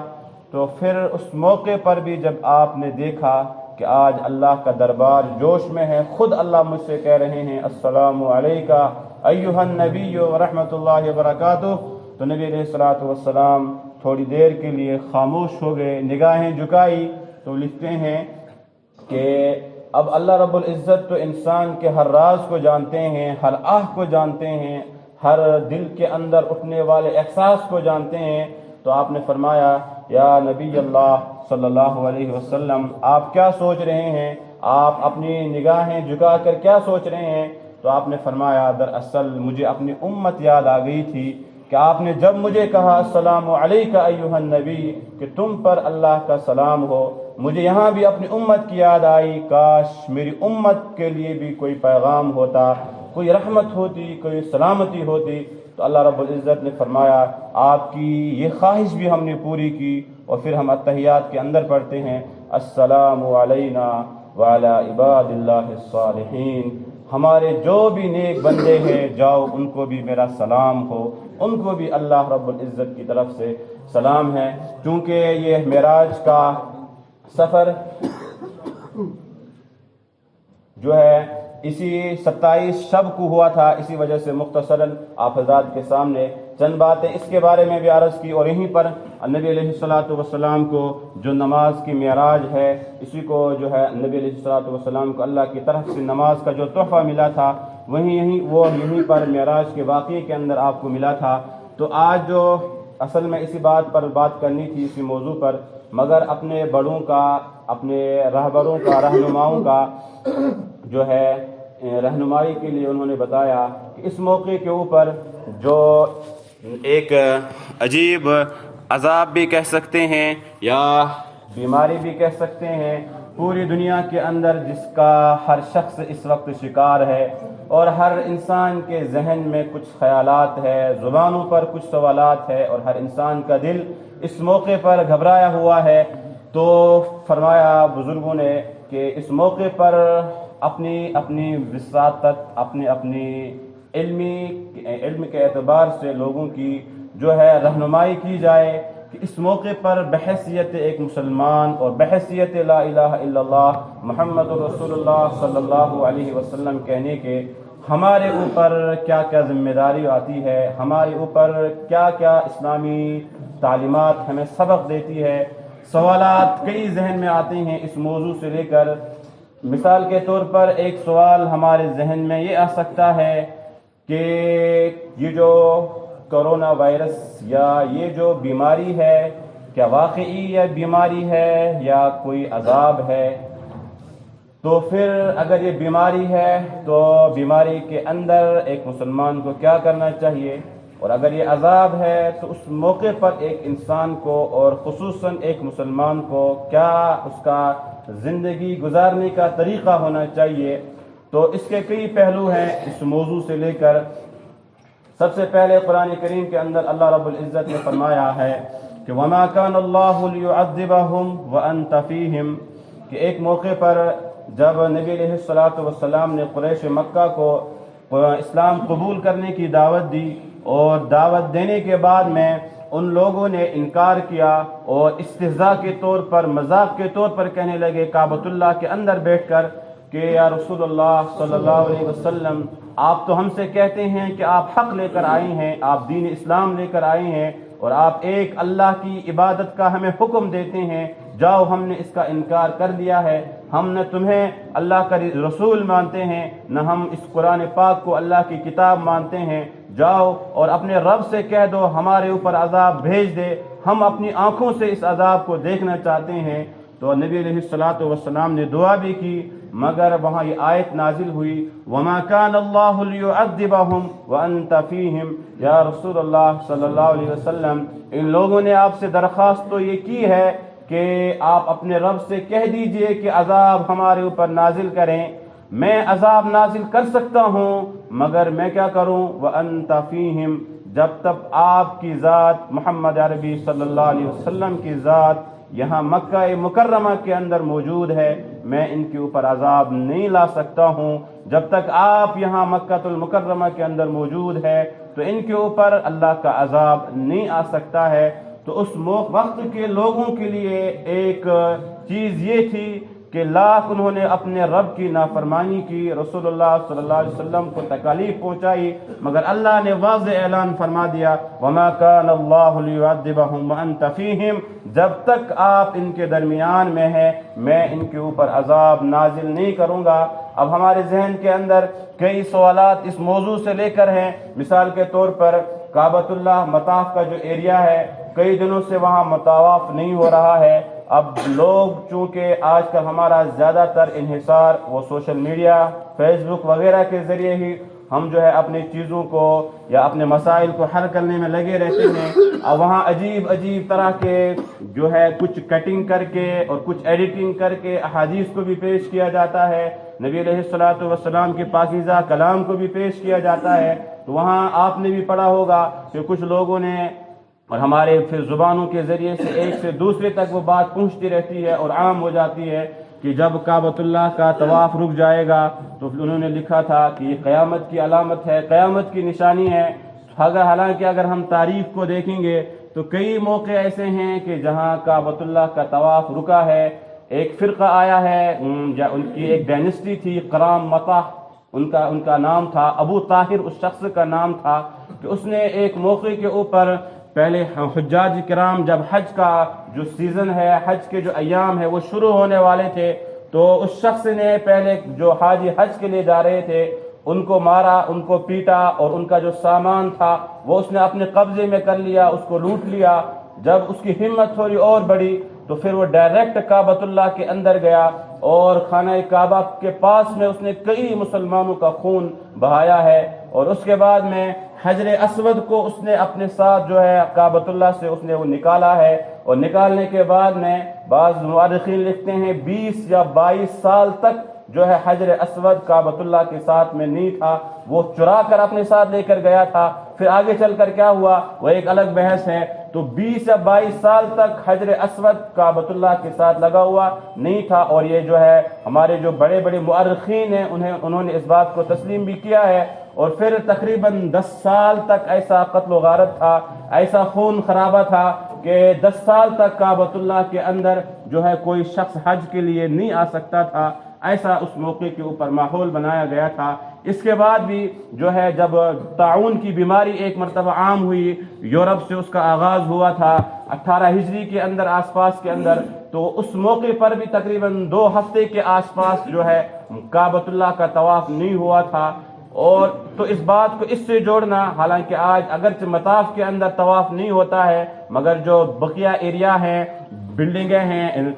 Speaker 1: تو پھر اس موقع پر بھی جب آپ نے دیکھا کہ آج اللہ کا دربار جوش میں ہے، خود اللہ مجھ سے کہہ رہے ہیں السلام علیکہ ایھا النبی ورحمۃ اللہ وبرکاتہ، تو نبی علیہ الصلوۃ والسلام تھوڑی دیر کے لیے خاموش ہو گئے، نگاہیں جھکائی۔ تو لکھتے ہیں کہ اب اللہ رب العزت تو انسان کے ہر راز کو جانتے ہیں، ہر آہ کو جانتے ہیں، ہر دل کے اندر اٹھنے والے احساس کو جانتے ہیں۔ تو آپ نے فرمایا یا نبی اللہ صلی اللہ علیہ وسلم، آپ کیا سوچ رہے ہیں؟ آپ اپنی نگاہیں جھکا کر کیا سوچ رہے ہیں؟ تو آپ نے فرمایا دراصل مجھے اپنی امت یاد آ گئی تھی کہ آپ نے جب مجھے کہا السلام علیک ایھا النبی کہ تم پر اللہ کا سلام ہو، مجھے یہاں بھی اپنی امت کی یاد آئی، کاش میری امت کے لیے بھی کوئی پیغام ہوتا، کوئی رحمت ہوتی، کوئی سلامتی ہوتی۔ تو اللہ رب العزت نے فرمایا آپ کی یہ خواہش بھی ہم نے پوری کی، اور پھر ہم التحیات کے اندر پڑھتے ہیں السلام علینا وعلی عباد اللہ الصالحین، ہمارے جو بھی نیک بندے ہیں جاؤ ان کو بھی میرا سلام ہو، ان کو بھی اللہ رب العزت کی طرف سے سلام ہے۔ چونکہ یہ معراج کا سفر جو ہے اسی 27 شب کو ہوا تھا، اسی وجہ سے مختصراً آپ حضرات کے سامنے چند باتیں اس کے بارے میں بھی عرض کی، اور یہیں پر نبی علیہ الصلوۃ والسلام کو جو نماز کی معراج ہے، اسی کو جو ہے نبی علیہ الصلوۃ والسلام کو اللہ کی طرف سے نماز کا جو تحفہ ملا تھا یہیں پر معراج کے واقعے کے اندر آپ کو ملا تھا۔ تو آج جو اصل میں اسی بات پر بات کرنی تھی، اسی موضوع پر، مگر اپنے بڑوں کا، اپنے رہبروں کا، رہنماؤں کا جو ہے رہنمائی کے لیے انہوں نے بتایا کہ اس موقع کے اوپر جو ایک عجیب عذاب بھی کہہ سکتے ہیں یا بیماری بھی کہہ سکتے ہیں پوری دنیا کے اندر، جس کا ہر شخص اس وقت شکار ہے، اور ہر انسان کے ذہن میں کچھ خیالات ہے، زبانوں پر کچھ سوالات ہے، اور ہر انسان کا دل اس موقع پر گھبرایا ہوا ہے۔ تو فرمایا بزرگوں نے کہ اس موقع پر اپنی وساطت، اپنی علم کے اعتبار سے لوگوں کی جو ہے رہنمائی کی جائے کہ اس موقع پر بحیثیت ایک مسلمان اور بحیثیت لا الہ الا اللہ محمد رسول اللہ صلی اللہ علیہ وسلم کہنے کے ہمارے اوپر کیا کیا ذمہ داری آتی ہے، ہمارے اوپر کیا کیا اسلامی تعلیمات ہمیں سبق دیتی ہے۔ سوالات کئی ذہن میں آتے ہیں اس موضوع سے لے کر۔ مثال کے طور پر ایک سوال ہمارے ذہن میں یہ آ سکتا ہے کہ یہ جو کرونا وائرس یا یہ جو بیماری ہے، کیا واقعی یہ بیماری ہے یا کوئی عذاب ہے؟ تو پھر اگر یہ بیماری ہے تو بیماری کے اندر ایک مسلمان کو کیا کرنا چاہیے، اور اگر یہ عذاب ہے تو اس موقع پر ایک انسان کو اور خصوصاً ایک مسلمان کو کیا اس کا زندگی گزارنے کا طریقہ ہونا چاہیے۔ تو اس کے کئی پہلو ہیں اس موضوع سے لے کر۔ سب سے پہلے قرآن کریم کے اندر اللہ رب العزت نے فرمایا ہے کہ وَمَا كَانَ اللَّهُ لِيُعَذِّبَهُمْ وَأَنْتَ فِيهِمْ، کہ ایک موقع پر جب نبی علیہ الصلوۃ والسلام نے قریش مکہ کو اسلام قبول کرنے کی دعوت دی، اور دعوت دینے کے بعد میں ان لوگوں نے انکار کیا اور استہزاء کے طور پر، مذاق کے طور پر کہنے لگے کعبۃ اللہ کے اندر بیٹھ کر کہ یا رسول اللہ صلی اللہ علیہ وسلم، آپ تو ہم سے کہتے ہیں کہ آپ حق لے کر آئے ہیں، آپ دین اسلام لے کر آئے ہیں، اور آپ ایک اللہ کی عبادت کا ہمیں حکم دیتے ہیں، جاؤ ہم نے اس کا انکار کر دیا ہے، ہم نہ تمہیں اللہ کا رسول مانتے ہیں، نہ ہم اس قرآن پاک کو اللہ کی کتاب مانتے ہیں، جاؤ اور اپنے رب سے کہہ دو ہمارے اوپر عذاب بھیج دے، ہم اپنی آنکھوں سے اس عذاب کو دیکھنا چاہتے ہیں۔ تو نبی علیہ الصلوۃ والسلام نے دعا بھی کی، مگر وہاں یہ آیت نازل ہوئی وَمَا كَانَ اللَّهُ لِيُعَذِّبَهُمْ وَأَنْتَ فِيهِمْ، یا رسول اللہ صلی اللہ علیہ وسلم، ان لوگوں نے آپ سے درخواست تو یہ کی ہے کہ آپ اپنے رب سے کہہ دیجئے کہ عذاب ہمارے اوپر نازل کریں، میں عذاب نازل کر سکتا ہوں، مگر میں کیا کروں؟ وَأَنْتَ فِيهِمْ، جب تک آپ کی ذات محمد عربی صلی اللہ علیہ وسلم کی ذات یہاں مکہ مکرمہ کے اندر موجود ہے، میں ان کے اوپر عذاب نہیں لا سکتا ہوں۔ جب تک آپ یہاں مکہ المکرمہ کے اندر موجود ہے تو ان کے اوپر اللہ کا عذاب نہیں آ سکتا ہے۔ تو اس وقت کے لوگوں کے لیے ایک چیز یہ تھی کہ لاکھ انہوں نے اپنے رب کی نافرمانی کی، رسول اللہ صلی اللہ علیہ وسلم کو تکالیف پہنچائی، مگر اللہ نے واضح اعلان فرما دیا وَمَا كَانَ اللَّهُ لِيُعَذِّبَهُمْ وَأَنْتَ فِيهِمْ، جب تک آپ ان کے درمیان میں ہیں میں ان کے اوپر عذاب نازل نہیں کروں گا۔ اب ہمارے ذہن کے اندر کئی سوالات اس موضوع سے لے کر ہیں۔ مثال کے طور پر کعبۃ اللہ مطاف کا جو ایریا ہے، کئی دنوں سے وہاں مطاف نہیں ہو رہا ہے۔ اب لوگ چونکہ آج کل ہمارا زیادہ تر انحصار وہ سوشل میڈیا، فیس بک وغیرہ کے ذریعے ہی ہم جو ہے اپنی چیزوں کو یا اپنے مسائل کو حل کرنے میں لگے رہتے ہیں، اور وہاں عجیب عجیب طرح کے جو ہے کچھ کٹنگ کر کے اور کچھ ایڈیٹنگ کر کے احادیث کو بھی پیش کیا جاتا ہے، نبی علیہ الصلوۃ والسلام کے پاکیزہ کلام کو بھی پیش کیا جاتا ہے۔ تو وہاں آپ نے بھی پڑھا ہوگا کہ کچھ لوگوں نے، اور ہمارے پھر زبانوں کے ذریعے سے ایک سے دوسرے تک وہ بات پہنچتی رہتی ہے اور عام ہو جاتی ہے کہ جب کعبۃ اللہ کا طواف رک جائے گا تو انہوں نے لکھا تھا کہ یہ قیامت کی علامت ہے، قیامت کی نشانی ہے۔ حالانکہ اگر ہم تاریخ کو دیکھیں گے تو کئی موقع ایسے ہیں کہ جہاں کعبۃ اللہ کا طواف رکا ہے، ایک فرقہ آیا ہے، ان کی ایک ڈائنسٹی تھی قرام مطاح، ان کا نام تھا ابو طاہر، اس شخص کا نام تھا کہ اس نے ایک موقع کے اوپر پہلے حجاج کرام جب حج کا جو سیزن ہے، حج کے جو ایام ہے وہ شروع ہونے والے تھے، تو اس شخص نے پہلے جو حاجی حج کے لیے جا رہے تھے ان کو مارا، ان کو پیٹا، اور ان کا جو سامان تھا وہ اس نے اپنے قبضے میں کر لیا، اس کو لوٹ لیا۔ جب اس کی ہمت تھوڑی اور بڑھی تو پھر وہ ڈائریکٹ کعبۃ اللہ کے اندر گیا اور خانہ کعبہ کے پاس میں اس نے کئی مسلمانوں کا خون بہایا ہے، اور اس کے بعد میں حجر اسود کو اس نے اپنے ساتھ جو ہے کعبۃ اللہ سے اس نے وہ نکالا ہے، اور نکالنے کے بعد میں بعض مورخین لکھتے ہیں 20 یا 22 سال تک جو ہے حجر اسود کعبۃ اللہ کے ساتھ میں نہیں تھا، وہ چرا کر اپنے ساتھ لے کر گیا تھا۔ پھر آگے چل کر کیا ہوا وہ ایک الگ بحث ہے۔ تو 20 یا 22 سال تک حجر اسود کعبۃ اللہ کے ساتھ لگا ہوا نہیں تھا، اور یہ جو ہے ہمارے جو بڑے بڑے مؤرخین ہیں انہوں نے اس بات کو تسلیم بھی کیا ہے۔ اور پھر تقریباً 10 سال تک ایسا قتل و غارت تھا، ایسا خون خرابہ تھا کہ 10 سال تک کعبۃ اللہ کے اندر جو ہے کوئی شخص حج کے لیے نہیں آ سکتا تھا۔ ایسا اس موقع کے اوپر ماحول بنایا گیا تھا۔ اس کے بعد بھی جو ہے جب طاعون کی بیماری ایک مرتبہ عام ہوئی، یورپ سے اس کا آغاز ہوا تھا 18 ہجری کے اندر آس پاس کے اندر، تو اس موقع پر بھی تقریباً 2 ہفتے کے آس پاس جو ہے کعبۃ اللہ کا طواف نہیں ہوا تھا۔ اور تو اس بات کو اس سے جوڑنا، حالانکہ آج اگرچہ مطاف کے اندر طواف نہیں ہوتا ہے، مگر جو بقیہ ایریا ہیں، بلڈنگیں ہیں،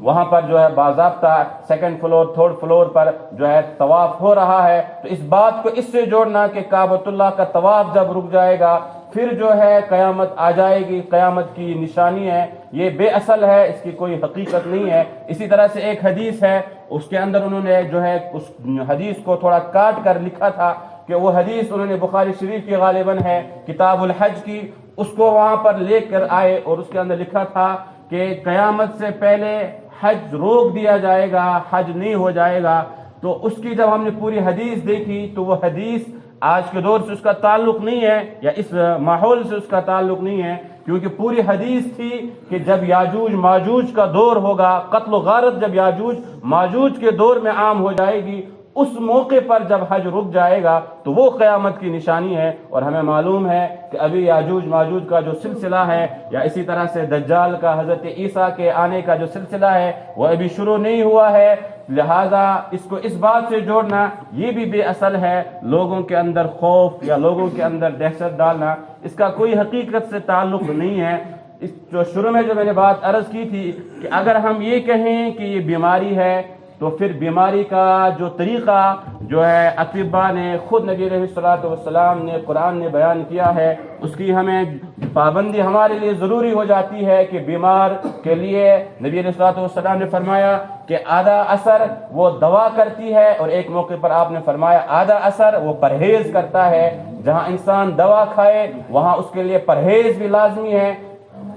Speaker 1: وہاں پر جو ہے باضابطہ 2nd فلور 3rd فلور پر جو ہے طواف ہو رہا ہے۔ تو اس بات کو اس سے جوڑنا کہ کعبۃ اللہ کا طواف جب رک جائے گا پھر جو ہے قیامت آ جائے گی، قیامت کی نشانی ہے، یہ بے اصل ہے، اس کی کوئی حقیقت نہیں ہے۔ اسی طرح سے ایک حدیث ہے، اس کے اندر انہوں نے جو ہے اس حدیث کو تھوڑا کاٹ کر لکھا تھا کہ وہ حدیث انہوں نے بخاری شریف کی غالباً ہے کتاب الحج کی، اس کو وہاں پر لے کر آئے اور اس کے اندر لکھا تھا کہ قیامت سے پہلے حج روک دیا جائے گا، حج نہیں ہو جائے گا۔ تو اس کی جب ہم نے پوری حدیث دیکھی تو وہ حدیث آج کے دور سے اس کا تعلق نہیں ہے، یا اس ماحول سے اس کا تعلق نہیں ہے، کیونکہ پوری حدیث تھی کہ جب یاجوج ماجوج کا دور ہوگا، قتل و غارت جب یاجوج ماجوج کے دور میں عام ہو جائے گی، اس موقع پر جب حج رک جائے گا تو وہ قیامت کی نشانی ہے۔ اور ہمیں معلوم ہے کہ ابھی یاجوج ماجوج کا جو سلسلہ ہے، یا اسی طرح سے دجال کا، حضرت عیسیٰ کے آنے کا جو سلسلہ ہے، وہ ابھی شروع نہیں ہوا ہے، لہذا اس کو اس بات سے جوڑنا یہ بھی بے اصل ہے۔ لوگوں کے اندر خوف یا لوگوں کے اندر دہشت ڈالنا، اس کا کوئی حقیقت سے تعلق نہیں ہے۔ اس جو شروع میں جو میں نے بات عرض کی تھی کہ اگر ہم یہ کہیں کہ یہ بیماری ہے تو پھر بیماری کا جو طریقہ جو ہے اطباء نے خود نبی علیہ الصلوۃ والسلام نے قرآن نے بیان کیا ہے، اس کی ہمیں پابندی ہمارے لیے ضروری ہو جاتی ہے کہ بیمار کے لیے نبی علیہ الصلوۃ والسلام نے فرمایا کہ آدھا اثر وہ دوا کرتی ہے، اور ایک موقع پر آپ نے فرمایا آدھا اثر وہ پرہیز کرتا ہے۔ جہاں انسان دوا کھائے وہاں اس کے لیے پرہیز بھی لازمی ہے۔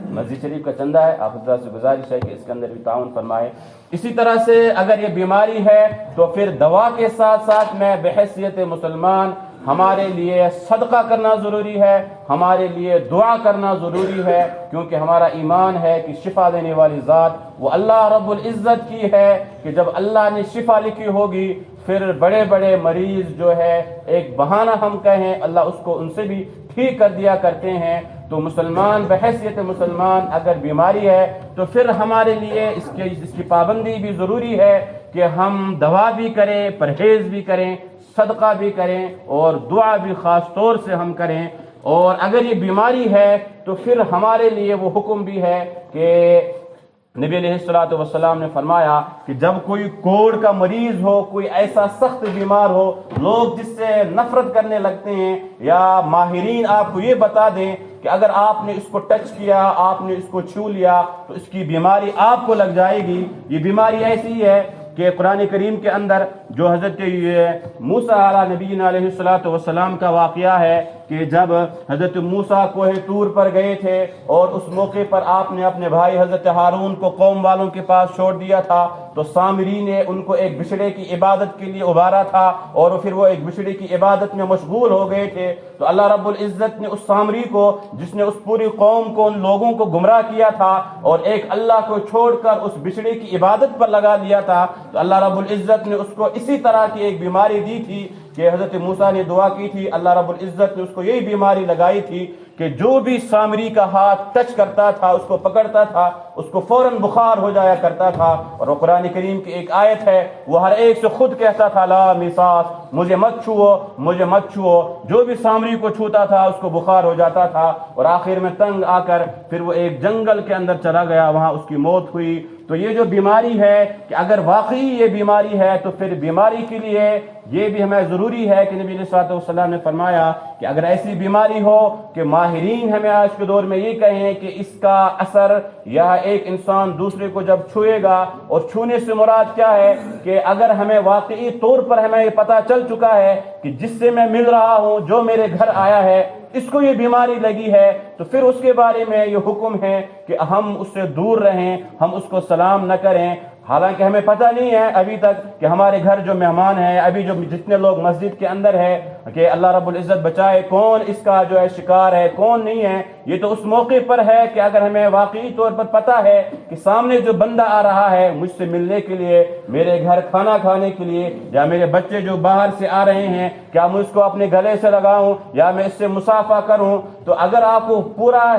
Speaker 1: مسجد شریف کا چندہ ہے، آپ حضرات سے گزارش ہے کہ اس کے اندر بھی تعاون فرمائے۔ اسی طرح سے اگر یہ بیماری ہے تو پھر دوا کے ساتھ ساتھ میں بحیثیت مسلمان ہمارے لیے صدقہ کرنا ضروری ہے، ہمارے لیے دعا کرنا ضروری ہے، کیونکہ ہمارا ایمان ہے کہ شفا دینے والی ذات وہ اللہ رب العزت کی ہے، کہ جب اللہ نے شفا لکھی ہوگی پھر بڑے بڑے مریض جو ہے ایک بہانہ ہم کہیں اللہ اس کو ان سے بھی ٹھیک کر دیا کرتے ہیں۔ تو مسلمان بحیثیت مسلمان اگر بیماری ہے تو پھر ہمارے لیے اس کی پابندی بھی ضروری ہے کہ ہم دوا بھی کریں، پرہیز بھی کریں، صدقہ بھی کریں، اور دعا بھی خاص طور سے ہم کریں۔ اور اگر یہ بیماری ہے تو پھر ہمارے لیے وہ حکم بھی ہے کہ نبی علیہ الصلوۃ والسلام نے فرمایا کہ جب کوئی کوڑ کا مریض ہو، کوئی ایسا سخت بیمار ہو، لوگ جس سے نفرت کرنے لگتے ہیں، یا ماہرین آپ کو یہ بتا دیں کہ اگر آپ نے اس کو ٹچ کیا، آپ نے اس کو چھو لیا تو اس کی بیماری آپ کو لگ جائے گی۔ یہ بیماری ایسی ہے کہ قرآن کریم کے اندر جو حضرت موسیٰ علیہ نبینا علیہ الصلوۃ والسلام کا واقعہ ہے کہ جب حضرت موسیٰ کوہ طور پر گئے تھے اور اس موقع پر آپ نے اپنے بھائی حضرت ہارون کو قوم والوں کے پاس چھوڑ دیا تھا، تو سامری نے ان کو ایک بچڑے کی عبادت کے لیے ابھارا تھا، اور پھر وہ ایک بچڑے کی عبادت میں مشغول ہو گئے تھے۔ تو اللہ رب العزت نے اس سامری کو، جس نے اس پوری قوم کو، ان لوگوں کو گمراہ کیا تھا اور ایک اللہ کو چھوڑ کر اس بچڑے کی عبادت پر لگا دیا تھا، تو اللہ رب العزت نے اس کو اسی طرح کی ایک بیماری دی تھی کہ حضرت موسیٰ نے دعا کی تھی، اللہ رب العزت نے اس کو یہی بیماری لگائی تھی کہ جو بھی سامری کا ہاتھ ٹچ کرتا تھا، اس کو پکڑتا تھا، اس کو فوراً بخار ہو جایا کرتا تھا۔ اور وہ قرآن کریم کی ایک آیت ہے، وہ ہر ایک سے خود کہتا تھا لا مساس، مجھے مت چھوؤ، مجھے مت چھوؤ۔ جو بھی سامری کو چھوتا تھا اس کو بخار ہو جاتا تھا، اور آخر میں تنگ آ کر پھر وہ ایک جنگل کے اندر چلا گیا، وہاں اس کی موت ہوئی۔ تو یہ جو بیماری ہے کہ اگر واقعی یہ بیماری ہے تو پھر بیماری کے لیے یہ بھی ہمیں ضروری ہے کہ نبی علیہ الصلوۃ والسلام نے فرمایا کہ اگر ایسی بیماری ہو کہ ماہرین ہمیں آج کے دور میں یہ کہیں کہ اس کا اثر یا ایک انسان دوسرے کو جب چھوئے گا، اور چھونے سے مراد کیا ہے کہ اگر ہمیں واقعی طور پر ہمیں یہ پتہ چل چکا ہے کہ جس سے میں مل رہا ہوں، جو میرے گھر آیا ہے، اس کو یہ بیماری لگی ہے، تو پھر اس کے بارے میں یہ حکم ہے کہ ہم اس سے دور رہیں، ہم اس کو سلام نہ کریں، حالانکہ ہمیں پتہ نہیں ہے ابھی تک کہ ہمارے گھر جو مہمان ہیں، ابھی جو جتنے لوگ مسجد کے اندر ہے، کہ اللہ رب العزت بچائے، کون اس کا جو ہے شکار ہے کون نہیں ہے۔ یہ تو اس موقع پر ہے کہ اگر ہمیں واقعی طور پر پتہ ہے کہ سامنے جو بندہ آ رہا ہے مجھ سے ملنے کے لیے، میرے گھر کھانا کھانے کے لیے، یا میرے بچے جو باہر سے آ رہے ہیں، کیا میں اس کو اپنے گلے سے لگاؤں یا میں اس سے مصافحہ کروں، تو اگر آپ کو پورا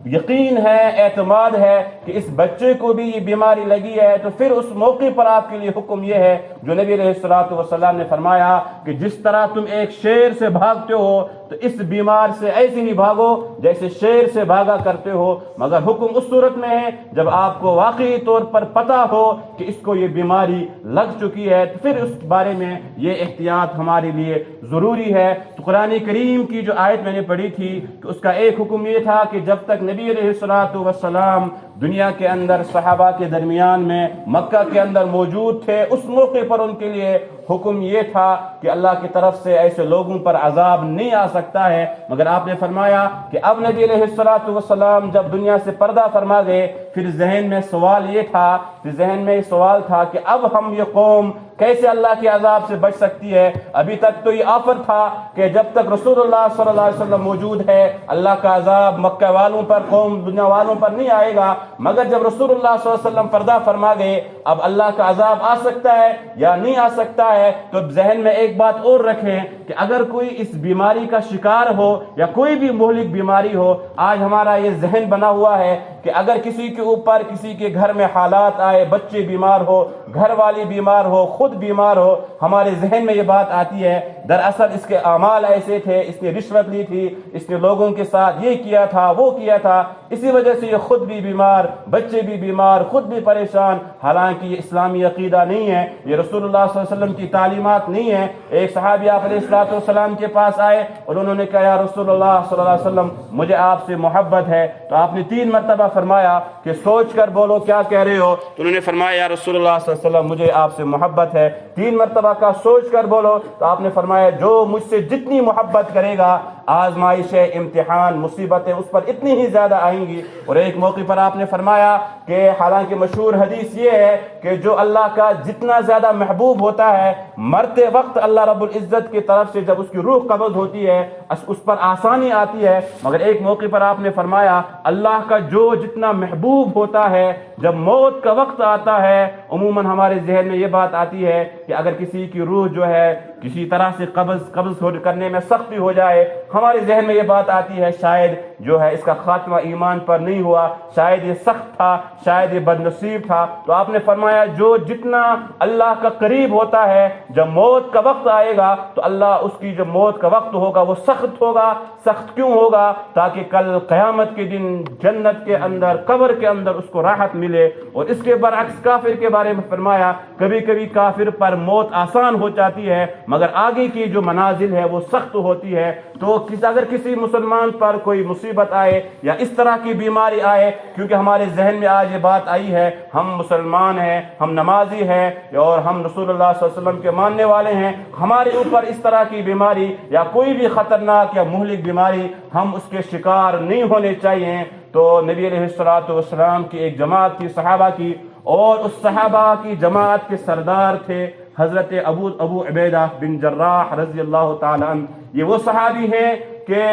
Speaker 1: یقین ہے، اعتماد ہے کہ اس بچے کو بھی یہ بیماری لگی ہے، تو پھر اس موقع پر آپ کے لیے حکم یہ ہے جو نبی علیہ الصلوۃ والسلام نے فرمایا کہ جس طرح تم ایک شیر سے بھاگتے ہو تو اس بیمار سے ایسے ہی بھاگو جیسے شیر سے بھاگا کرتے ہو، مگر حکم اس صورت میں ہے جب آپ کو واقعی طور پر پتہ ہو کہ اس کو یہ بیماری لگ چکی ہے، تو پھر اس بارے میں یہ احتیاط ہمارے لیے ضروری ہے۔ تو قرآن کریم کی جو آیت میں نے پڑھی تھی کہ اس کا ایک حکم یہ تھا کہ جب تک نبی علیہ الصلوۃ والسلام دنیا کے اندر صحابہ کے درمیان میں مکہ کے اندر موجود تھے، اس موقع پر ان کے لیے حکم یہ تھا کہ اللہ کی طرف سے ایسے لوگوں پر عذاب نہیں آ سکتا ہے، مگر آپ نے فرمایا کہ اب نبی علیہ الصلوۃ والسلام جب دنیا سے پردہ فرما گئے، پھر ذہن میں سوال یہ تھا، کہ اب ہم یہ قوم کیسے اللہ کے عذاب سے بچ سکتی ہے۔ ابھی تک تو یہ آفر تھا کہ جب تک رسول اللہ صلی اللہ علیہ وسلم موجود ہے اللہ کا عذاب مکہ والوں پر، قوم دنیا والوں پر نہیں آئے گا، مگر جب رسول اللہ صلی اللہ علیہ وسلم پردہ فرما گئے اب اللہ کا عذاب آ سکتا ہے یا نہیں آ سکتا ہے۔ تو ذہن میں ایک بات اور رکھیں کہ اگر کوئی اس بیماری کا شکار ہو یا کوئی بھی مہلک بیماری ہو، آج ہمارا یہ ذہن بنا ہوا ہے کہ اگر کسی کے اوپر، کسی کے گھر میں حالات آئے، بچے بیمار ہو، گھر والی بیمار ہو، خود بیمار ہو، ہمارے ذہن میں یہ بات آتی ہے دراصل اس کے اعمال ایسے تھے، اس نے رشوت لی تھی، اس نے لوگوں کے ساتھ یہ کیا تھا وہ کیا تھا، اسی وجہ سے یہ خود بھی بیمار، بچے بھی بیمار، خود بھی پریشان۔ حالانکہ یہ اسلامی عقیدہ نہیں ہے، یہ رسول اللہ صلی اللہ علیہ وسلم کی تعلیمات نہیں ہے۔ ایک صحابی آپ علیہ السلام کے پاس آئے اور انہوں نے کہا یا رسول اللہ صلی اللہ علیہ وسلم مجھے آپ سے محبت ہے، تو آپ نے 3 مرتبہ فرمایا کہ سوچ کر بولو کیا کہہ رہے ہو، تو انہوں نے فرمایا یا رسول اللہ صلی اللہ علیہ وسلم مجھے آپ سے محبت ہے۔ 3 مرتبہ کا سوچ کر بولو، تو آپ نے فرمایا جو مجھ سے جتنی محبت کرے گا آزمائشیں، امتحان، مصیبتیں اس پر اتنی ہی زیادہ آئیں گی۔ اور ایک موقع پر آپ نے فرمایا کہ حالانکہ مشہور حدیث یہ ہے کہ جو اللہ کا جتنا زیادہ محبوب ہوتا ہے، مرتے وقت اللہ رب العزت کی طرف سے جب اس کی روح قبض ہوتی ہے اس پر آسانی آتی ہے، مگر ایک موقع پر آپ نے فرمایا اللہ کا جو جتنا محبوب ہوتا ہے جب موت کا وقت آتا ہے عموماً ہمارے ذہن میں یہ بات آتی ہے کہ اگر کسی کی روح جو ہے کسی طرح سے قبض کرنے میں سختی ہو جائے، ہمارے ذہن میں یہ بات آتی ہے شاید جو ہے اس کا خاتمہ ایمان پر نہیں ہوا، شاید یہ سخت تھا، شاید یہ بد نصیب تھا۔ تو آپ نے فرمایا جو جتنا اللہ کا قریب ہوتا ہے جب موت کا وقت آئے گا تو اللہ اس کی جو موت کا وقت ہوگا وہ سخت ہوگا۔ سخت کیوں ہوگا؟ تاکہ کل قیامت کے دن جنت کے اندر، قبر کے اندر اس کو راحت ملے۔ اور اس کے برعکس کافر کے بارے میں فرمایا کبھی کبھی کافر پر موت آسان ہو جاتی ہے مگر آگے کی جو منازل ہے وہ سخت ہوتی ہے۔ تو اگر کسی مسلمان پر کوئی مصیبت آئے یا اس طرح کی بیماری آئے، کیونکہ ہمارے ذہن میں آج یہ بات آئی ہے ہم مسلمان ہیں، ہم نمازی ہیں اور ہم رسول اللہ صلی اللہ علیہ وسلم کے ماننے والے ہیں، ہمارے اوپر اس طرح کی بیماری یا کوئی بھی خطرناک یا مہلک بیماری ہم اس کے شکار نہیں ہونے چاہیے۔ تو نبی علیہ الصلوۃ والسلام کی ایک جماعت تھی صحابہ کی، اور اس صحابہ کی جماعت کے سردار تھے حضرت ابو عبیدہ بن جراح رضی اللہ تعالی عنہ۔ یہ وہ صحابی ہیں کہ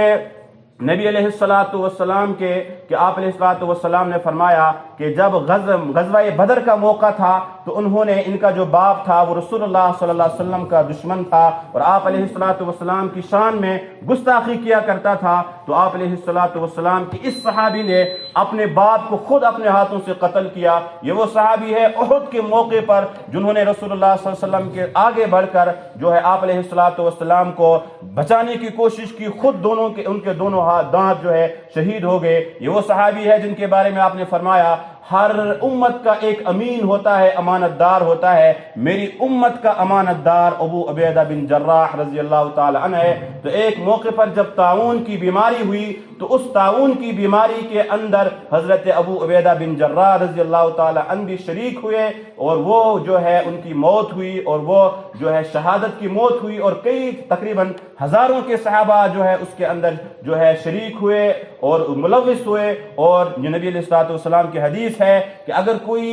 Speaker 1: نبی علیہ الصلوۃ والسلام کہ آپ علیہ الصلوۃ والسلام نے فرمایا کہ جب غزوہ بدر کا موقع تھا تو انہوں نے، ان کا جو باپ تھا وہ رسول اللہ صلی اللہ علیہ وسلم کا دشمن تھا اور آپ علیہ الصلوۃ والسلام کی شان میں گستاخی کیا کرتا تھا، تو آپ علیہ الصلوۃ والسلام کی اس صحابی نے اپنے باپ کو خود اپنے ہاتھوں سے قتل کیا۔ یہ وہ صحابی ہے احد کے موقع پر جنہوں نے رسول اللہ صلی اللہ علیہ وسلم کے آگے بڑھ کر جو ہے آپ علیہ الصلوۃ والسلام کو بچانے کی کوشش کی، خود ان کے دونوں دانت جو ہے شہید ہو گئے۔ یہ وہ صحابی ہے جن کے بارے میں آپ نے فرمایا ہر امت کا ایک امین ہوتا ہے، امانت دار ہوتا ہے، میری امت کا امانت دار ابو عبیدہ بن جراح رضی اللہ تعالی عنہ ہے۔ تو ایک موقع پر جب طاعون کی بیماری ہوئی تو اس طاعون کی بیماری کے اندر حضرت ابو عبیدہ بن جراح رضی اللہ تعالی عنہ بھی شریک ہوئے اور وہ جو ہے ان کی موت ہوئی اور وہ جو ہے شہادت کی موت ہوئی، اور کئی تقریباً ہزاروں کے صحابہ جو ہے اس کے اندر جو ہے شریک ہوئے اور ملوث ہوئے۔ اور نبی علیہ الصلوۃ والسلام کی حدیث ہے کہ اگر کوئی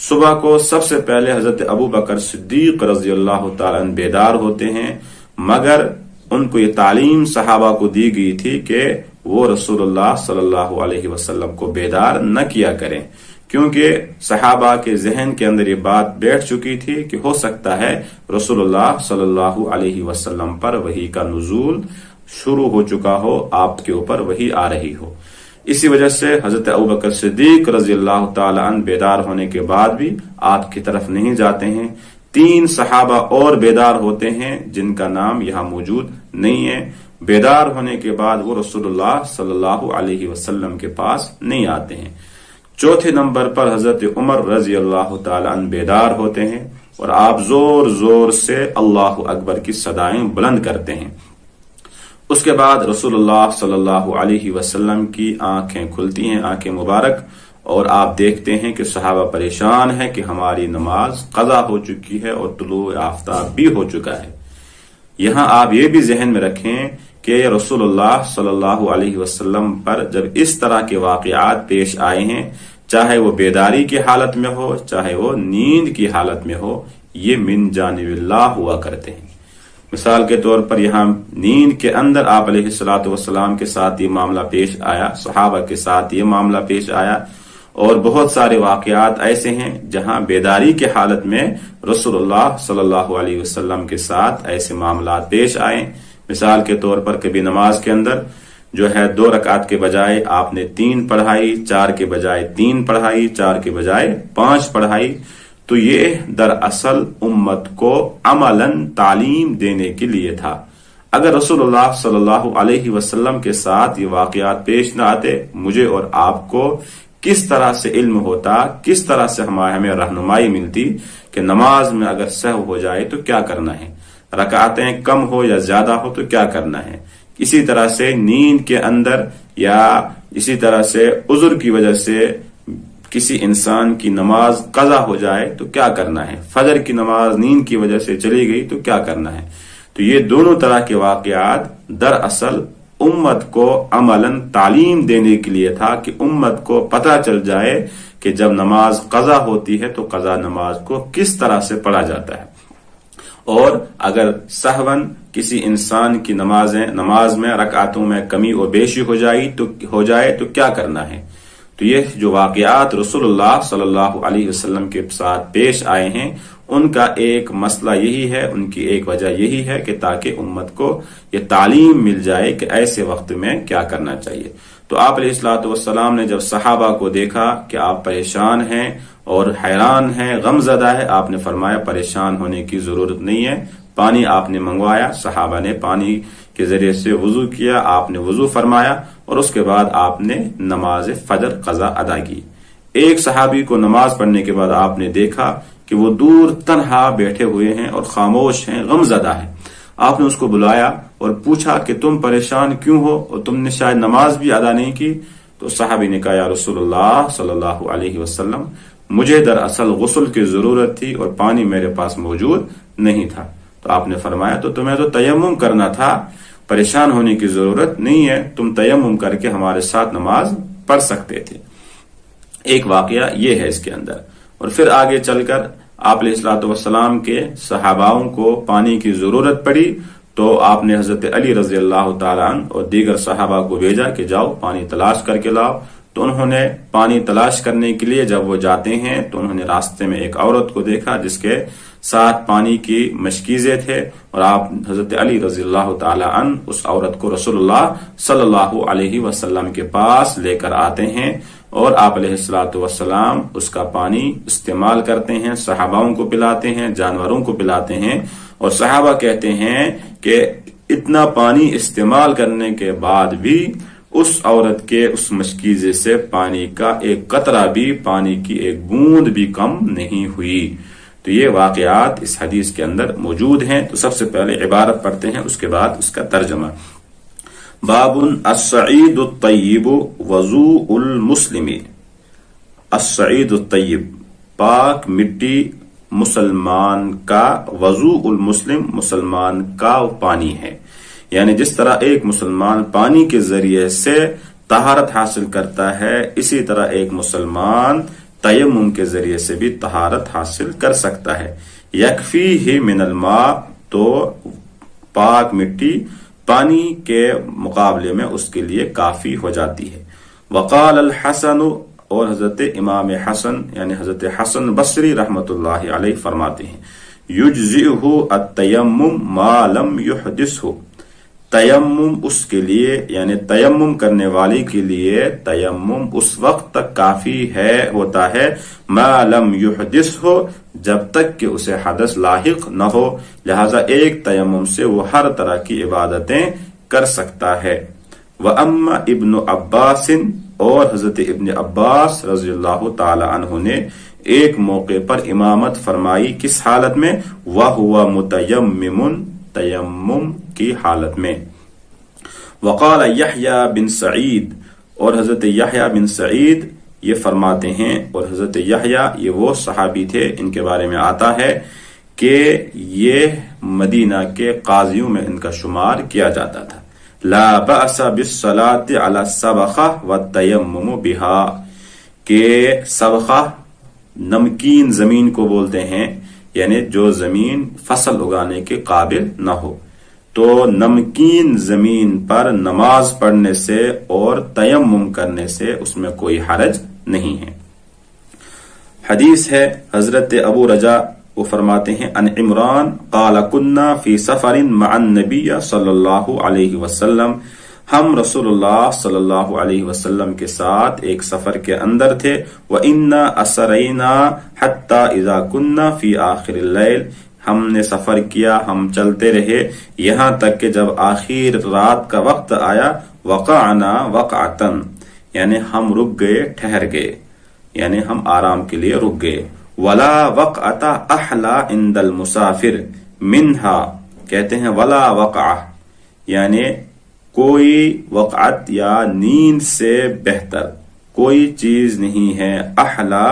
Speaker 2: صبح کو سب سے پہلے حضرت ابو بکر صدیق رضی اللہ تعالیٰ عنہ بیدار ہوتے ہیں، مگر ان کو یہ تعلیم صحابہ کو دی گئی تھی کہ وہ رسول اللہ صلی اللہ علیہ وسلم کو بیدار نہ کیا کریں، کیونکہ صحابہ کے ذہن کے اندر یہ بات بیٹھ چکی تھی کہ ہو سکتا ہے رسول اللہ صلی اللہ علیہ وسلم پر وحی کا نزول شروع ہو چکا ہو، آپ کے اوپر وحی آ رہی ہو۔ اسی وجہ سے حضرت ابوبکر صدیق رضی اللہ تعالی عنہ بیدار ہونے کے بعد بھی آپ کی طرف نہیں جاتے ہیں۔ 3 صحابہ اور بیدار ہوتے ہیں جن کا نام یہاں موجود نہیں ہے۔ بیدار ہونے کے بعد وہ رسول اللہ صلی اللہ علیہ وسلم کے پاس نہیں آتے ہیں۔ چوتھے نمبر پر حضرت عمر رضی اللہ تعالی عنہ بیدار ہوتے ہیں اور آپ زور زور سے اللہ اکبر کی صدائیں بلند کرتے ہیں۔ اس کے بعد رسول اللہ صلی اللہ علیہ وسلم کی آنکھیں کھلتی ہیں، آنکھیں مبارک، اور آپ دیکھتے ہیں کہ صحابہ پریشان ہے کہ ہماری نماز قضا ہو چکی ہے اور طلوع آفتاب بھی ہو چکا ہے۔ یہاں آپ یہ بھی ذہن میں رکھیں کہ رسول اللہ صلی اللہ علیہ وسلم پر جب اس طرح کے واقعات پیش آئے ہیں، چاہے وہ بیداری کی حالت میں ہو چاہے وہ نیند کی حالت میں ہو، یہ من جانب اللہ ہوا کرتے ہیں۔ مثال کے طور پر یہاں نیند کے اندر آپ علیہ الصلوۃ والسلام کے ساتھ یہ معاملہ پیش آیا، صحابہ کے ساتھ یہ معاملہ پیش آیا، اور بہت سارے واقعات ایسے ہیں جہاں بیداری کے حالت میں رسول اللہ صلی اللہ علیہ وسلم کے ساتھ ایسے معاملات پیش آئے۔ مثال کے طور پر کبھی نماز کے اندر جو ہے 2 رکعت کے بجائے آپ نے 3 پڑھائی، 4 کے بجائے 3 پڑھائی، 4 کے بجائے 5 پڑھائی، تو یہ دراصل امت کو عملاً تعلیم دینے کے لیے تھا۔ اگر رسول اللہ صلی اللہ علیہ وسلم کے ساتھ یہ واقعات پیش نہ آتے، مجھے اور آپ کو کس طرح سے علم ہوتا، کس طرح سے ہمیں رہنمائی ملتی کہ نماز میں اگر سہو ہو جائے تو کیا کرنا ہے، رکعتیں کم ہو یا زیادہ ہو تو کیا کرنا ہے، اسی طرح سے نیند کے اندر یا اسی طرح سے عذر کی وجہ سے کسی انسان کی نماز قضا ہو جائے تو کیا کرنا ہے، فجر کی نماز نیند کی وجہ سے چلی گئی تو کیا کرنا ہے۔ تو یہ دونوں طرح کے واقعات دراصل امت کو عملاً تعلیم دینے کے لیے تھا کہ امت کو پتہ چل جائے کہ جب نماز قضا ہوتی ہے تو قضا نماز کو کس طرح سے پڑھا جاتا ہے، اور اگر سہون کسی انسان کی نماز میں رکعتوں میں کمی و بیشی ہو جائے تو کیا کرنا ہے۔ تو یہ جو واقعات رسول اللہ صلی اللہ علیہ وسلم کے ساتھ پیش آئے ہیں، ان کا ایک مسئلہ یہی ہے، ان کی ایک وجہ یہی ہے کہ تاکہ امت کو یہ تعلیم مل جائے کہ ایسے وقت میں کیا کرنا چاہیے۔ تو آپ علیہ الصلوۃ والسلام نے جب صحابہ کو دیکھا کہ آپ پریشان ہیں اور حیران ہیں، غم زدہ ہے، آپ نے فرمایا پریشان ہونے کی ضرورت نہیں ہے۔ پانی آپ نے منگوایا، صحابہ نے پانی کے ذریعے سے وضو کیا، آپ نے وضو فرمایا، اور اس کے بعد آپ نے نماز فجر قضا ادا کی۔ ایک صحابی کو نماز پڑھنے کے بعد آپ نے دیکھا کہ وہ دور تنہا بیٹھے ہوئے ہیں اور خاموش ہیں، غم زدہ ہیں۔ آپ نے اس کو بلایا اور پوچھا کہ تم پریشان کیوں ہو اور تم نے شاید نماز بھی ادا نہیں کی؟ تو صحابی نے کہا یا رسول اللہ صلی اللہ علیہ وسلم، مجھے دراصل غسل کی ضرورت تھی اور پانی میرے پاس موجود نہیں تھا۔ تو آپ نے فرمایا تو تمہیں تو تیمم کرنا تھا، پریشان ہونے کی ضرورت نہیں ہے، تم تیمم کر کے ہمارے ساتھ نماز پڑھ سکتے تھے۔ ایک واقعہ یہ ہے اس کے اندر، اور پھر آگے چل کر آپ علیہ الصلوۃ والسلام کے صحاباؤں کو پانی کی ضرورت پڑی تو آپ نے حضرت علی رضی اللہ تعالیٰ عنہ اور دیگر صحابہ کو بھیجا کہ جاؤ پانی تلاش کر کے لاؤ۔ تو انہوں نے پانی تلاش کرنے کے لیے جب وہ جاتے ہیں تو انہوں نے راستے میں ایک عورت کو دیکھا جس کے ساتھ پانی کی مشکیزیں تھے، اور آپ حضرت علی رضی اللہ تعالی عنہ اس عورت کو رسول اللہ صلی اللہ علیہ وسلم کے پاس لے کر آتے ہیں، اور آپ علیہ الصلوۃ والسلام اس کا پانی استعمال کرتے ہیں، صحاباؤں کو پلاتے ہیں، جانوروں کو پلاتے ہیں، اور صحابہ کہتے ہیں کہ اتنا پانی استعمال کرنے کے بعد بھی اس عورت کے اس مشکیزے سے پانی کا ایک قطرہ بھی، پانی کی ایک بوند بھی کم نہیں ہوئی۔ تو یہ واقعات اس حدیث کے اندر موجود ہیں۔ تو سب سے پہلے عبارت پڑھتے ہیں، اس کے بعد اس کا ترجمہ۔ باب الصعید الطیب وضوء المسلم۔ الصعید الطیب، پاک مٹی مسلمان کا، وضوء المسلم مسلمان کا پانی ہے، یعنی جس طرح ایک مسلمان پانی کے ذریعے سے طہارت حاصل کرتا ہے، اسی طرح ایک مسلمان تیمم کے ذریعے سے بھی طہارت حاصل کر سکتا ہے۔ یکفیہ من الماء، تو پاک مٹی پانی کے مقابلے میں اس کے لیے کافی ہو جاتی ہے۔ وقال الحسن، اور حضرت امام حسن یعنی حضرت حسن بصری رحمۃ اللہ علیہ فرماتے ہیں، یجزئہ التیمم ما لم یحدثہ، تیمم اس کے لیے یعنی تیمم کرنے والی کے لیے تیمم اس وقت تک کافی ہوتا ہے ما لم یحدثہ، جب تک کہ اسے حدث لاحق نہ ہو، لہذا ایک تیمم سے وہ ہر طرح کی عبادتیں کر سکتا ہے۔ وَأَمَّا ابن عباس، اور حضرت ابن عباس رضی اللہ تعالی عنہ نے ایک موقع پر امامت فرمائی، کس حالت میں؟ وَهُوَ مُتَيَمِّمٌ، تیمم کی حالت میں۔ وقال یحییٰ بن سعید، اور حضرت یحییٰ بن سعید یہ فرماتے ہیں، اور حضرت یحییٰ یہ وہ صحابی تھے ان کے بارے میں آتا ہے کہ یہ مدینہ کے قاضیوں میں ان کا شمار کیا جاتا تھا۔ لا بأس بالصلاة على السبخة والتيمم بها، کہ سبخہ نمکین زمین کو بولتے ہیں، یعنی جو زمین فصل اگانے کے قابل نہ ہو، تو نمکین زمین پر نماز پڑھنے سے اور تیمم کرنے سے اس میں کوئی حرج نہیں ہے۔ حدیث ہے حضرت ابو رجا وہ فرماتے ہیں، ان عمران قال كنا فی سفر مع النبی صلی اللہ علیہ وسلم، ہم رسول اللہ صلی اللہ علیہ وسلم کے ساتھ ایک سفر کے اندر تھے، وَإِنَّا أَسَرَيْنَا حَتَّى إِذَا كُنَّا فِي آخِرِ اللَّيْلِ، ہم نے سفر کیا، ہم چلتے رہے یہاں تک کہ جب آخر رات کا وقت آیا، وقعنا وقعتن، یعنی ہم رک گئے، ٹھہر گئے، یعنی ہم آرام کے لیے رک گئے۔ ولا وقعت احلا عند المسافر منہا، کہتے ہیں ولا وقع، یعنی کوئی وقعت یا نیند سے بہتر کوئی چیز نہیں ہے، احلا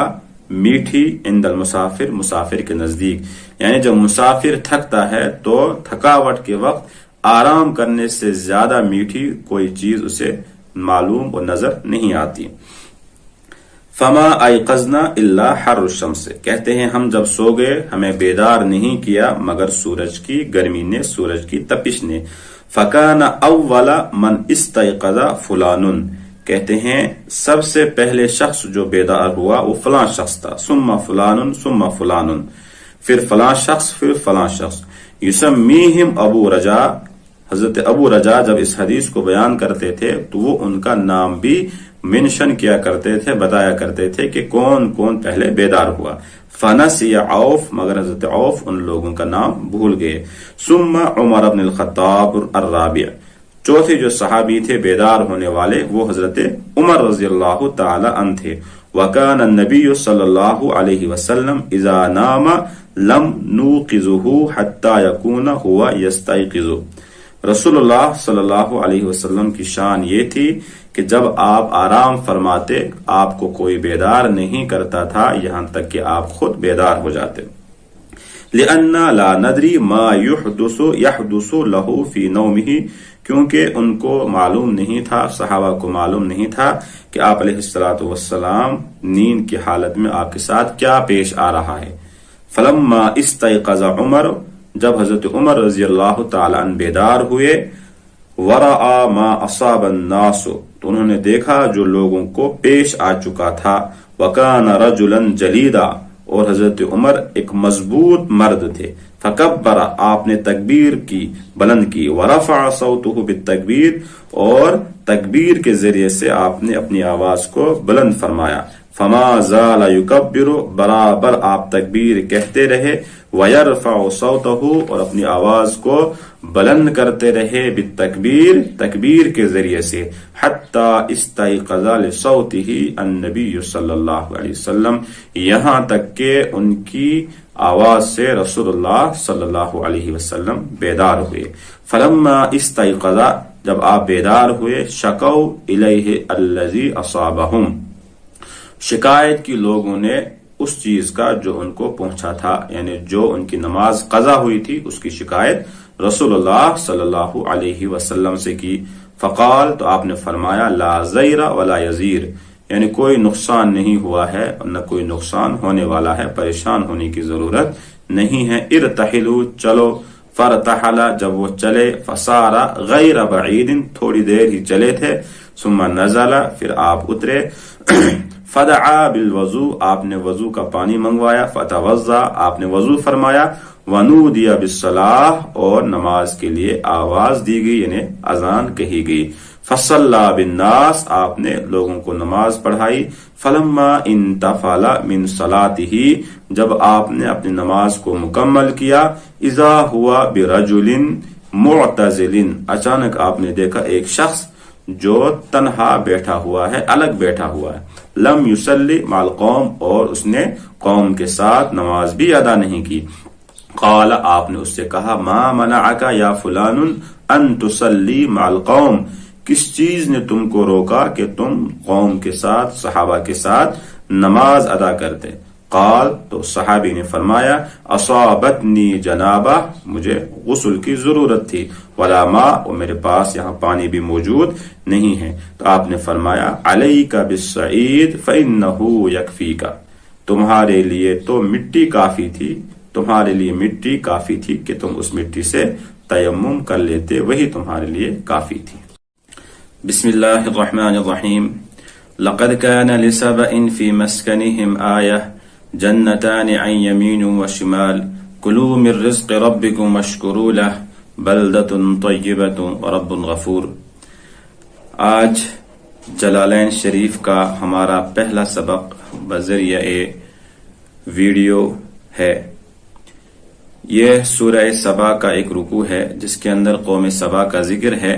Speaker 2: میٹھی، عند المسافر مسافر کے نزدیک، یعنی جب مسافر تھکتا ہے تو تھکاوٹ کے وقت آرام کرنے سے زیادہ میٹھی کوئی چیز اسے معلوم و نظر نہیں آتی۔ فما ایقظنا الا حر الشمس، کہتے ہیں ہم جب سو گئے ہمیں بیدار نہیں کیا مگر سورج کی گرمی نے، سورج کی تپش نے۔ فکان اول من استيقظ فلان، کہتے ہیں سب سے پہلے شخص جو بیدار ہوا وہ فلاں شخص تھا، ثم فلان ثم فلان، پھر فلاں شخص، پھر فلاں شخص۔ یسمیہم ابو رجا، حضرت ابو رجا جب اس حدیث کو بیان کرتے تھے تو وہ ان کا نام بھی منشن کیا کرتے تھے، بتایا کرتے تھے کہ کون کون پہلے بیدار ہوا۔ فنسی عوف، مگر حضرت عوف ان لوگوں کا نام بھول گئے۔ ثم عمر بن الخطاب الرابع، چوتھے جو صحابی تھے بیدار ہونے والے وہ حضرت عمر رضی اللہ تعالی عنہ تھے۔ وکان النبی صلی اللہ علیہ وسلم اذا نام لم نوقظه حتى يكون هو يستيقظ، رسول اللہ صلی اللہ علیہ وسلم کی شان یہ تھی کہ جب آپ آرام فرماتے آپ کو کوئی بیدار نہیں کرتا تھا یہاں تک کہ آپ خود بیدار ہو جاتے۔ لأننا لا ندری ما يحدث له في نومه، کیونکہ ان کو معلوم نہیں تھا، صحابہ کو معلوم نہیں تھا کہ آپ علیہ الصلوۃ والسلام نیند کی حالت میں آپ کے ساتھ کیا پیش آ رہا ہے۔ فلما استيقظ عمر، جب حضرت عمر رضی اللہ تعالی عنہ بیدار ہوئے، ورأى ما اصاب الناس، تو انہوں نے دیکھا جو لوگوں کو پیش آ چکا تھا۔ وکان رجلا جلیدا، اور حضرت عمر ایک مضبوط مرد تھے۔ فکبر، آپ نے تکبیر کی، بلند کی۔ ورفع صوته بالتکبیر، اور تکبیر کے ذریعے سے آپ نے اپنی آواز کو بلند فرمایا۔ فما زال یکبر، برابر آپ تکبیر کہتے رہے۔ ویرفع صوته، اور اپنی آواز کو بلند کرتے رہے، بالتکبیر، تکبیر کے ذریعے سے۔ حتی استيقظ لصوته النبی صلی اللہ علیہ وسلم، یہاں تک کہ ان کی آواز سے رسول اللہ صلی اللہ علیہ وسلم بیدار ہوئے۔ فلما استيقظ، جب آپ بیدار ہوئے، شکوا الیہ الذی اصابہم، شکایت کی لوگوں نے اس چیز کا جو ان کو پہنچا تھا، یعنی جو ان کی نماز قضا ہوئی تھی اس کی شکایت رسول اللہ صلی اللہ علیہ وسلم سے کی۔ فقال، تو آپ نے فرمایا، لا زیر ولا یزیر، یعنی کوئی نقصان نہیں ہوا ہے اور نہ کوئی نقصان ہونے والا ہے، پریشان ہونے کی ضرورت نہیں ہے۔ ارتحلوا، چلو، فرتحل، جب وہ چلے، فسارا غیر بعید، تھوڑی دیر ہی چلے تھے، ثم نزل، پھر آپ اترے، فدعا بالوضوء، آپ نے وضو کا پانی منگوایا، فتوضا، آپ نے وضو فرمایا، ونودی بالصلاۃ، اور نماز کے لیے آواز دی گئی، یعنی اذان کہی گئی، فصلی بالناس، آپ نے لوگوں کو نماز پڑھائی، فلما انتفل من صلاتہ، جب آپ نے اپنی نماز کو مکمل کیا، اذا ہوا برجل معتزل، اچانک آپ نے دیکھا ایک شخص جو تنہا بیٹھا ہوا ہے، الگ بیٹھا ہوا ہے، لم یصلی مع القوم، اور اس نے قوم کے ساتھ نماز بھی ادا نہیں کی، قال، آپ نے اس سے کہا، ما منعک یا فلان ان تصلی مع القوم، کس چیز نے تم کو روکا کہ تم قوم کے ساتھ، صحابہ کے ساتھ نماز ادا کرتے؟ قال، تو صحابی نے فرمایا، اصابتنی جنابہ، مجھے غسل کی ضرورت تھی، ولا ماء، اور میرے پاس یہاں پانی بھی موجود نہیں ہے، تو آپ نے فرمایا، علیک بالصعید فانہ یکفیک، تمہارے لیے تو مٹی کافی تھی، تمہارے لیے مٹی کافی تھی کہ تم اس مٹی سے تیمم کر لیتے، وہی تمہارے لیے کافی تھی۔ بسم اللہ الرحمن الرحیم، لقد كان لسبأ في مسكنهم آية جنتان عن يمين وشمال كلوا من رزق ربكم واشكروا له بلدة طيبة ورب غفور۔ آج جلالین شریف کا ہمارا پہلا سبق بذریعہ ویڈیو ہے۔ یہ سورہ سبا کا ایک رکوع ہے جس کے اندر قوم سبا کا ذکر ہے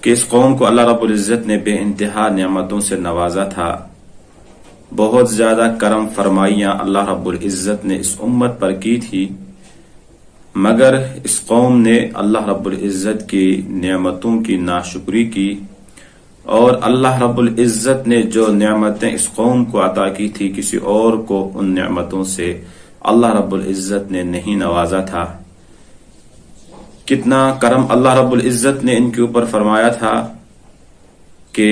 Speaker 2: کہ اس قوم کو اللہ رب العزت نے بے انتہا نعمتوں سے نوازا تھا، بہت زیادہ کرم فرمائیاں اللہ رب العزت نے اس امت پر کی تھی، مگر اس قوم نے اللہ رب العزت کی نعمتوں کی ناشکری کی، اور اللہ رب العزت نے جو نعمتیں اس قوم کو عطا کی تھی کسی اور کو ان نعمتوں سے اللہ رب العزت نے نہیں نوازا تھا۔ کتنا کرم اللہ رب العزت نے ان کے اوپر فرمایا تھا کہ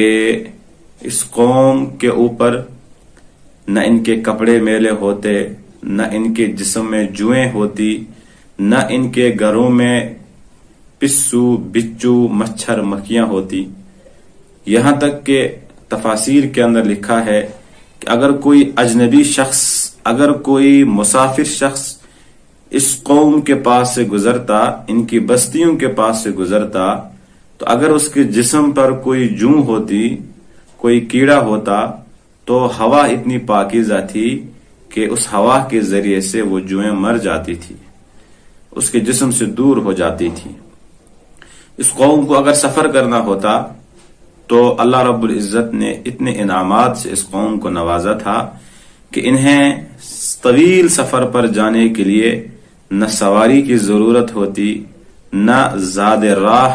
Speaker 2: اس قوم کے اوپر نہ ان کے کپڑے میلے ہوتے، نہ ان کے جسم میں جوئیں ہوتی، نہ ان کے گھروں میں پسو، بچو، مچھر، مکھیاں ہوتی، یہاں تک کہ تفاسیر کے اندر لکھا ہے کہ اگر کوئی اجنبی شخص، اگر کوئی مسافر شخص اس قوم کے پاس سے گزرتا، ان کی بستیوں کے پاس سے گزرتا، تو اگر اس کے جسم پر کوئی جوں ہوتی، کوئی کیڑا ہوتا، تو ہوا اتنی پاکیزہ تھی کہ اس ہوا کے ذریعے سے وہ جوئیں مر جاتی تھی، اس کے جسم سے دور ہو جاتی تھی۔ اس قوم کو اگر سفر کرنا ہوتا تو اللہ رب العزت نے اتنے انعامات سے اس قوم کو نوازا تھا کہ انہیں طویل سفر پر جانے کے لیے نہ سواری کی ضرورت ہوتی، نہ زاد راہ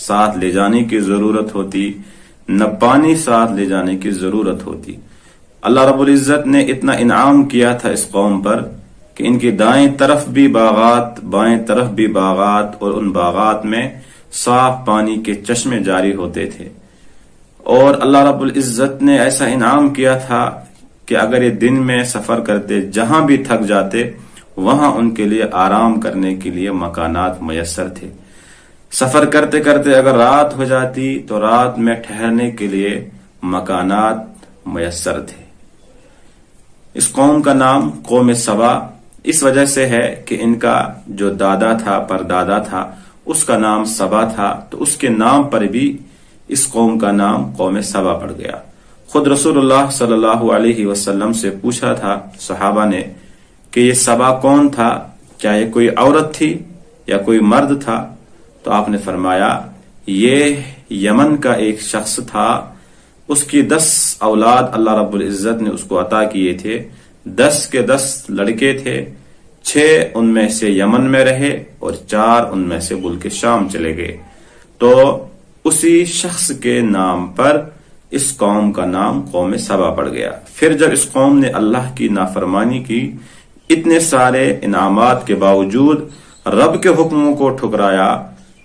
Speaker 2: ساتھ لے جانے کی ضرورت ہوتی، نہ پانی ساتھ لے جانے کی ضرورت ہوتی۔ اللہ رب العزت نے اتنا انعام کیا تھا اس قوم پر کہ ان کی دائیں طرف بھی باغات، بائیں طرف بھی باغات، اور ان باغات میں صاف پانی کے چشمے جاری ہوتے تھے، اور اللہ رب العزت نے ایسا انعام کیا تھا کہ اگر یہ دن میں سفر کرتے، جہاں بھی تھک جاتے، وہاں ان کے لیے آرام کرنے کے لیے مکانات میسر تھے۔ سفر کرتے کرتے اگر رات ہو جاتی تو رات میں ٹھہرنے کے لیے مکانات میسر تھے۔ اس قوم کا نام قوم سبا اس وجہ سے ہے کہ ان کا جو دادا تھا، پردادا تھا، اس کا نام سبا تھا، تو اس کے نام پر بھی اس قوم کا نام قوم سبا پڑ گیا۔ خود رسول اللہ صلی اللہ علیہ وسلم سے پوچھا تھا صحابہ نے کہ یہ سبا کون تھا، کیا یہ کوئی عورت تھی یا کوئی مرد تھا؟ تو آپ نے فرمایا یہ یمن کا ایک شخص تھا، اس کی 10 اولاد اللہ رب العزت نے اس کو عطا کیے تھے، 10 کے 10 لڑکے تھے، 6 ان میں سے یمن میں رہے اور 4 ان میں سے ملک شام چلے گئے، تو اسی شخص کے نام پر اس قوم کا نام قوم سبا پڑ گیا۔ پھر جب اس قوم نے اللہ کی نافرمانی کی، اتنے سارے انعامات کے باوجود رب کے حکموں کو ٹھکرایا،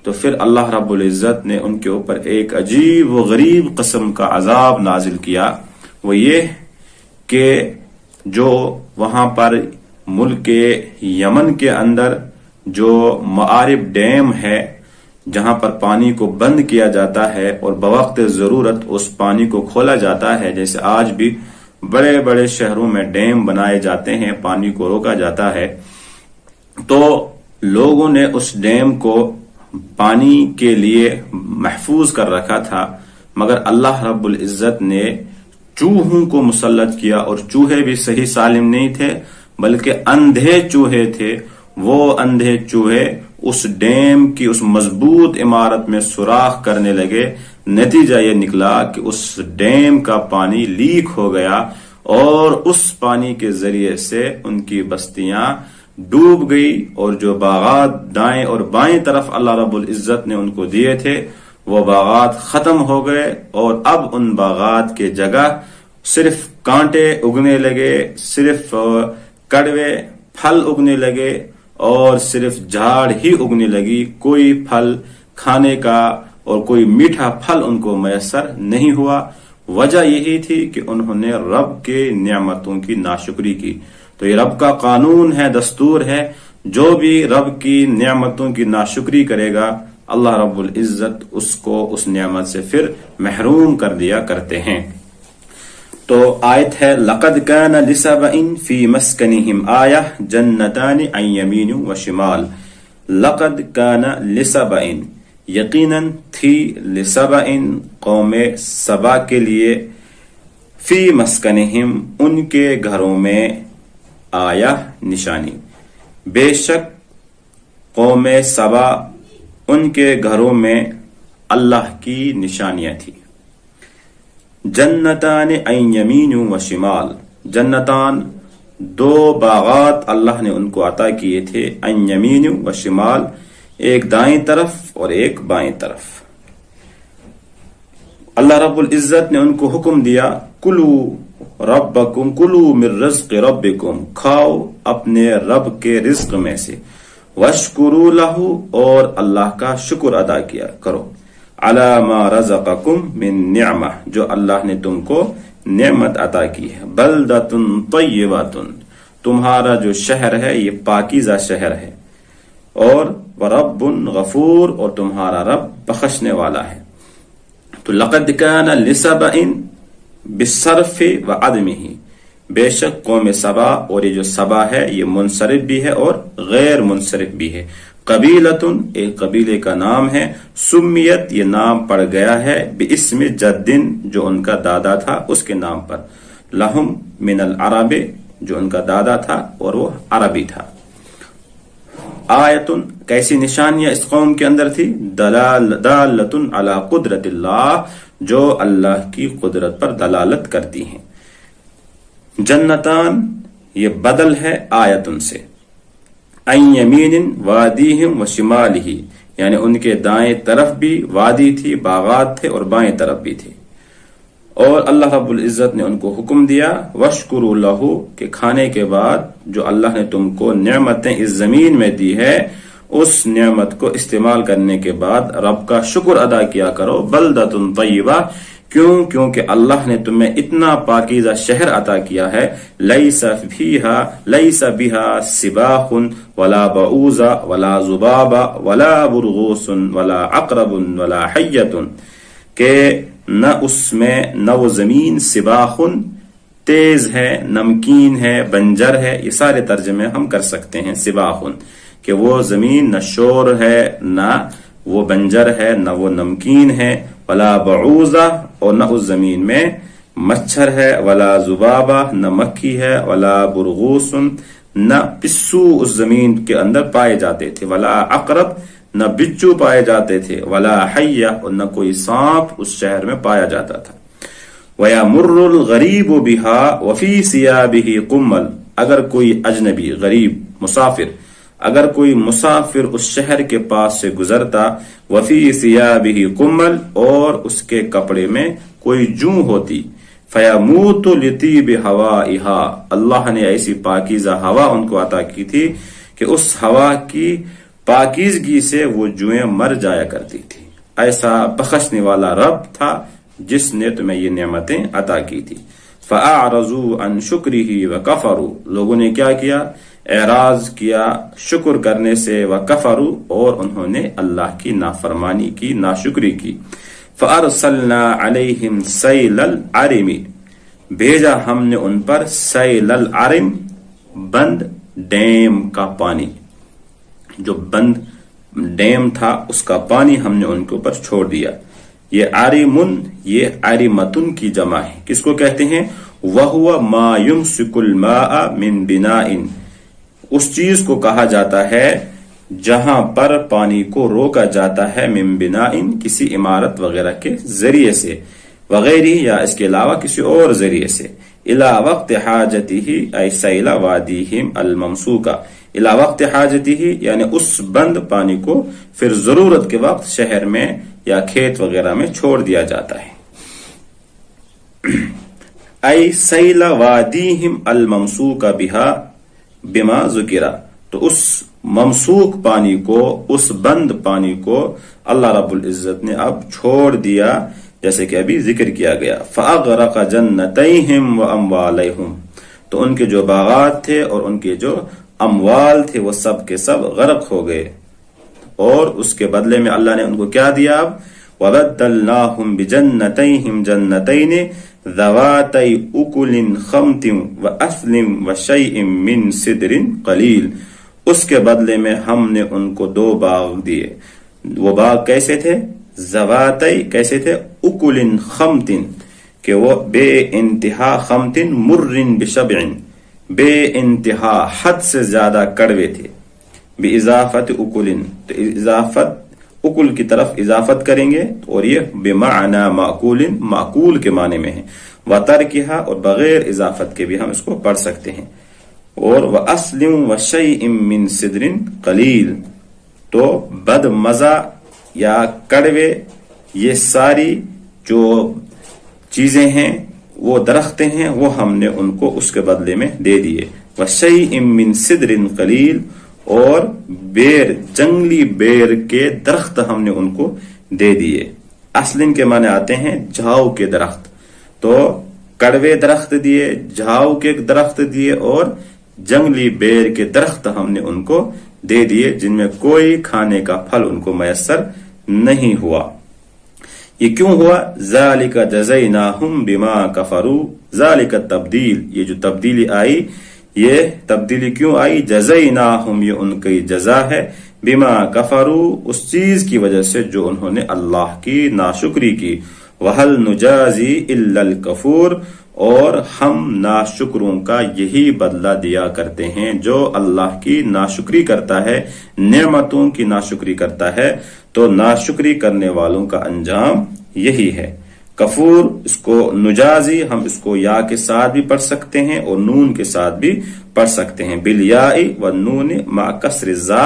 Speaker 2: تو پھر اللہ رب العزت نے ان کے اوپر ایک عجیب و غریب قسم کا عذاب نازل کیا، وہ یہ کہ جو وہاں پر ملک یمن کے اندر جو معارب ڈیم ہے جہاں پر پانی کو بند کیا جاتا ہے اور بوقت ضرورت اس پانی کو کھولا جاتا ہے، جیسے آج بھی بڑے بڑے شہروں میں ڈیم بنائے جاتے ہیں، پانی کو روکا جاتا ہے، تو لوگوں نے اس ڈیم کو پانی کے لیے محفوظ کر رکھا تھا، مگر اللہ رب العزت نے چوہوں کو مسلط کیا، اور چوہے بھی صحیح سالم نہیں تھے بلکہ اندھے چوہے تھے۔ وہ اندھے چوہے اس ڈیم کی اس مضبوط عمارت میں سوراخ کرنے لگے، نتیجہ یہ نکلا کہ اس ڈیم کا پانی لیک ہو گیا، اور اس پانی کے ذریعے سے ان کی بستیاں ڈوب گئی، اور جو باغات دائیں اور بائیں طرف اللہ رب العزت نے ان کو دیے تھے وہ باغات ختم ہو گئے، اور اب ان باغات کے جگہ صرف کانٹے اگنے لگے، صرف کڑوے پھل اگنے لگے، اور صرف جھاڑ ہی اگنے لگی، کوئی پھل کھانے کا اور کوئی میٹھا پھل ان کو میسر نہیں ہوا۔ وجہ یہی تھی کہ انہوں نے رب کے نعمتوں کی ناشکری کی۔ تو یہ رب کا قانون ہے، دستور ہے، جو بھی رب کی نعمتوں کی ناشکری کرے گا اللہ رب العزت اس کو اس نعمت سے پھر محروم کر دیا کرتے ہیں۔ تو آیت ہے لَقَدْ كَانَ لِسَبَإٍ فِي مَسْكَنِهِمْ آیَةٌ جَنَّتَانِ عَنْ يَمِینٍ وَشِمَالٍ۔ لَقَدْ كَانَ لِسَبَإٍ، یقیناً تھی لِسَبَإٍ قوم سبا کے لیے، فی مسکنہم ان کے گھروں میں، آیا نشانی، بے شک قوم سبا ان کے گھروں میں اللہ کی نشانیاں تھی۔ جنتان عن یمین و شمال، جنتان دو باغات اللہ نے ان کو عطا کیے تھے، عن یمین و شمال، ایک دائیں طرف اور ایک بائیں طرف۔ اللہ رب العزت نے ان کو حکم دیا کلو ربکم، کلو من رزق ربکم، کھاؤ اپنے رب کے رزق میں سے، واشکروا لہ، اور اللہ کا شکر ادا کیا کرو، علی ما رزقکم من نعمہ، جو اللہ نے تم کو نعمت عطا کی ہے، بلدۃ طیبۃ، تمہارا جو شہر ہے یہ پاکیزہ شہر ہے، اور ورب غفور، اور تمہارا رب بخشنے والا ہے۔ تو لقد کان لسبأ بالصرف وعدمہ، بے شک قوم سبا، اور یہ جو سبا ہے یہ منصرف بھی ہے اور غیر منصرف بھی ہے، قبیلتن، ایک قبیلے کا نام ہے، سمیت، یہ نام پڑ گیا ہے، باسم جدن، جو ان کا دادا تھا اس کے نام پر، لہم من العرب، جو ان کا دادا تھا اور وہ عربی تھا۔ آیتن، کیسی نشانیاں اس قوم کے اندر تھی، دالتن علی قدرت اللہ، جو اللہ کی قدرت پر دلالت کرتی ہیں۔ جنتان، یہ بدل ہے آیتن سے، عن یمین وادیہم و شمالہ، یعنی ان کے دائیں طرف بھی وادی تھی، باغات تھے، اور بائیں طرف بھی تھے۔ اور اللہ رب العزت نے ان کو حکم دیا واشکروا لہ، کہ کھانے کے بعد جو اللہ نے تم کو نعمتیں اس زمین میں دی ہے، اس نعمت کو استعمال کرنے کے بعد رب کا شکر ادا کیا کرو، بلدۃ طیبہ، کیونکہ اللہ نے تمہیں اتنا پاکیزہ شہر عطا کیا ہے، لیس بہا سباح ولا بعوض ولا ذباب ولا برغوث ولا عقرب ولا حیۃ، کہ نہ اس میں، نہ وہ زمین سباح تیز ہے، نمکین ہے، بنجر ہے، یہ سارے ترجمے ہم کر سکتے ہیں۔ سباح کہ وہ زمین نہ شور ہے، نہ وہ بنجر ہے، نہ وہ نمکین ہے، ولا بعوضہ، اور نہ اس زمین میں مچھر ہے، ولا ذبابہ، نہ مکھی ہے، ولا برغوث، نہ پسو اس زمین کے اندر پائے جاتے تھے، ولا عقرب، نہ بچو پائے جاتے تھے، ولا حیہ، اور نہ کوئی سانپ اس شہر میں پایا جاتا تھا۔ وَيَمُرُّ الْغَرِيبُ بِهَا وَفِي ثِيَابِهِ قُمَّلٌ، اگر کوئی اجنبی، غریب، مسافر، اگر کوئی مسافر اس شہر کے پاس سے گزرتا، وفی ثیابہ قمل، اور اس کے کپڑے میں کوئی جوں ہوتی، فیموت لطیب ہوائہا، اللہ نے ایسی پاکیزہ ہوا ان کو عطا کی تھی کہ اس ہوا کی پاکیزگی سے وہ جوئیں مر جایا کرتی تھی۔ ایسا بخشنے والا رب تھا جس نے تمہیں یہ نعمتیں عطا کی تھی۔ فَأَعْرَضُوا عَنْ شُكْرِهِ وَكَفَرُوا، لوگوں نے کیا کیا؟ اعراض کیا شکر کرنے سے، وَكَفَرُوا، اور انہوں نے اللہ کی نافرمانی کی، ناشکری کی۔ فَأَرْسَلْنَا عَلَيْهِمْ سَيْلَ الْعَرِمِ، بھیجا ہم نے ان پر سیل العرم، بند ڈیم کا پانی، جو بند ڈیم تھا اس کا پانی ہم نے ان کے اوپر چھوڑ دیا۔ یہ عارمن، یہ عارمتن کی جمع ہے۔ کس کو کہتے ہیں؟ وَهُوَ مَا يُمْسِكُ الْمَاءَ مِنْ بِنَاءٍ، اس چیز کو کہا جاتا ہے جہاں پر پانی کو روکا جاتا ہے، من بناءٍ، کسی عمارت وغیرہ کے ذریعے سے، وغیرہ یا اس کے علاوہ کسی اور ذریعے سے، الی وقت حاجتہ ای سیل وادیہم الممسوکہ، الی وقت حاجتہ یعنی اس بند پانی کو پھر ضرورت کے وقت شہر میں یا کھیت وغیرہ میں چھوڑ دیا جاتا ہے۔ ای سیل وادیہم الممسوکہ بہا بما ذکرہ، تو اس ممسوک پانی کو، اس بند پانی کو اللہ رب العزت نے اب چھوڑ دیا جیسے کہ ابھی ذکر کیا گیا۔ فَأَغْرَقَ جَنَّتَيْهِمْ وَأَمْوَالَيْهِمْ، تو ان کے جو باغات تھے اور ان کے جو اموال تھے وہ سب کے سب غرق ہو گئے، اور اس کے بدلے میں اللہ نے ان کو کیا دیا؟ اب وَبَدَّلْنَاهُمْ بِجَنَّتَيْهِمْ جَنَّتَيْنِ ذَوَاتَيْ أُكُلٍ خَمْطٍ وَأَثْلٍ وَشَيْءٍ مِّن سِدْرٍ قَلِيلٍ، اس کے بدلے میں ہم نے ان کو دو باغ دیے۔ وہ باغ کیسے تھے؟ ذواتئی کیسے تھے؟ اکل خمتن، کہ وہ بے انتہا، خمتن مرن بشبعن، بے انتہا حد سے زیادہ کڑوے تھے، بے اضافت اکلن، تو اضافت اکل کی طرف اضافت کریں گے اور یہ بمعنی معقول، معقول کے معنی میں ہے، وترکھا، اور بغیر اضافت کے بھی ہم اس کو پڑھ سکتے ہیں، اور وَأَصْلٍ وَشَيْءٍ مِّن صِدْرٍ قَلِيلٍ، تو بد مزہ یا کڑوے، یہ ساری جو چیزیں ہیں، وہ درختیں ہیں، وہ ہم نے ان کو اس کے بدلے میں دے دیے۔ وَشَيْءٍ مِّن صِدْرٍ قَلِيلٍ، اور بیر، جنگلی بیر کے درخت ہم نے ان کو دے دیے۔ اصلن کے معنی آتے ہیں جھاؤ کے درخت، تو کڑوے درخت دیے، جھاؤ کے درخت دیے، اور جنگلی بیر کے درخت ہم نے ان کو دے دیے، جن میں کوئی کھانے کا پھل ان کو میسر نہیں ہوا۔ یہ کیوں ہوا؟ ذالک جزیناہم بما کفروا، ذالک تبدیل، یہ جو تبدیلی آئی، یہ تبدیلی کیوں آئی؟ جزیناہم، یہ ان کی جزا ہے، بما کفروا، اس چیز کی وجہ سے جو انہوں نے اللہ کی ناشکری کی۔ وَهَلْ نُجَازِي إِلَّا الْكَفُورَ، اور ہم ناشکروں کا یہی بدلہ دیا کرتے ہیں، جو اللہ کی ناشکری کرتا ہے، نعمتوں کی ناشکری کرتا ہے، تو ناشکری کرنے والوں کا انجام یہی ہے۔ کفور، اس کو نجازی ہم اس کو یا کے ساتھ بھی پڑھ سکتے ہیں اور نون کے ساتھ بھی پڑھ سکتے ہیں، بالیاء والنون مع کسر الزا،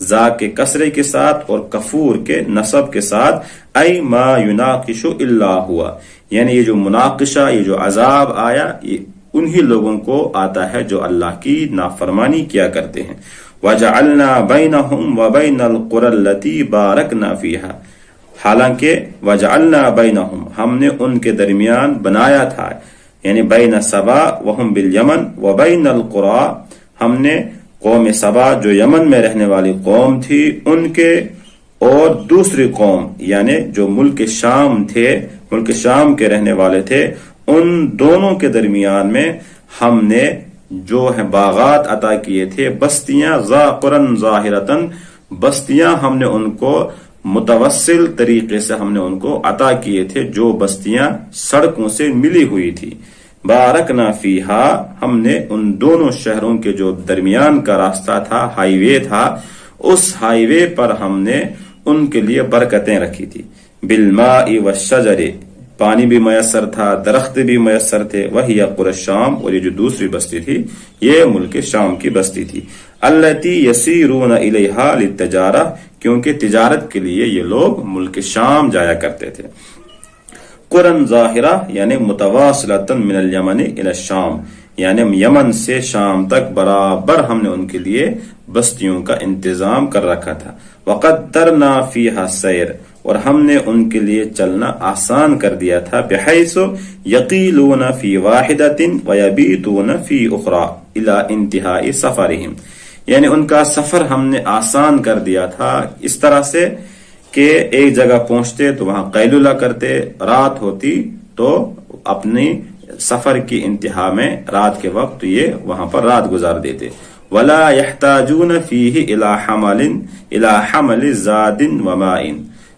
Speaker 2: زا کے کسرے کے ساتھ اور کفور کے نصب کے ساتھ، ای ما یناقش الا ہوا، یعنی یہ جو مناقشہ، یہ جو عذاب آیا، یہ انہی لوگوں کو آتا ہے جو اللہ کی نافرمانی کیا کرتے ہیں۔ وَجَعَلْنَا بَيْنَهُمْ وَبَيْنَ الْقُرَى الَّتِي بَارَكْنَا فِيهَا، حالانکہ وَجَعَلْنَا بَيْنَهُمْ، ہم نے ان کے درمیان بنایا تھا، یعنی بین سبا وہم بالیمن وبین القرى، ہم نے قوم سبا جو یمن میں رہنے والی قوم تھی ان کے اور دوسری قوم یعنی جو ملک شام تھے، ملک شام کے رہنے والے تھے، ان دونوں کے درمیان میں ہم نے جو ہے باغات عطا کیے تھے، بستیاں، ذاقرن ظاہرتن، بستیاں ہم نے ان کو متوسل طریقے سے ہم نے ان کو عطا کیے تھے، جو بستیاں سڑکوں سے ملی ہوئی تھی۔ بارکنا فیہا، ہم نے ان دونوں شہروں کے جو درمیان کا راستہ تھا، ہائی وے تھا، اس ہائی وے پر ہم نے ان کے لیے برکتیں رکھی تھی۔ بالماء والشجر، پانی بھی میسر تھا، درخت بھی میسر تھے۔ وہی قری الشام، اور یہ جو دوسری بستی تھی یہ ملک شام کی بستی تھی۔ التی یسیرون الیہا للتجارہ، کیونکہ تجارت کے لیے یہ لوگ ملک شام جایا کرتے تھے۔ قرن ظاہرہ یعنی متواصلۃ من الیمن الی الشام، یعنی یمن سے شام تک برابر ہم نے ان کے لیے بستیوں کا انتظام کر رکھا تھا. وقدرنا فیہا السیر، اور ہم نے ان کے لیے چلنا آسان کر دیا تھا. بحیث یقیلون فی واحدۃ ویبیتون فی اخری الی انتہاء سفرہم، یعنی ان کا سفر ہم نے آسان کر دیا تھا اس طرح سے کہ ایک جگہ پہنچتے تو وہاں قیلولہ کرتے، رات ہوتی تو اپنی سفر کی انتہا میں رات کے وقت یہ وہاں پر رات گزار دیتے. ولا يحتاجون فیہ الی حمل زاد وماء،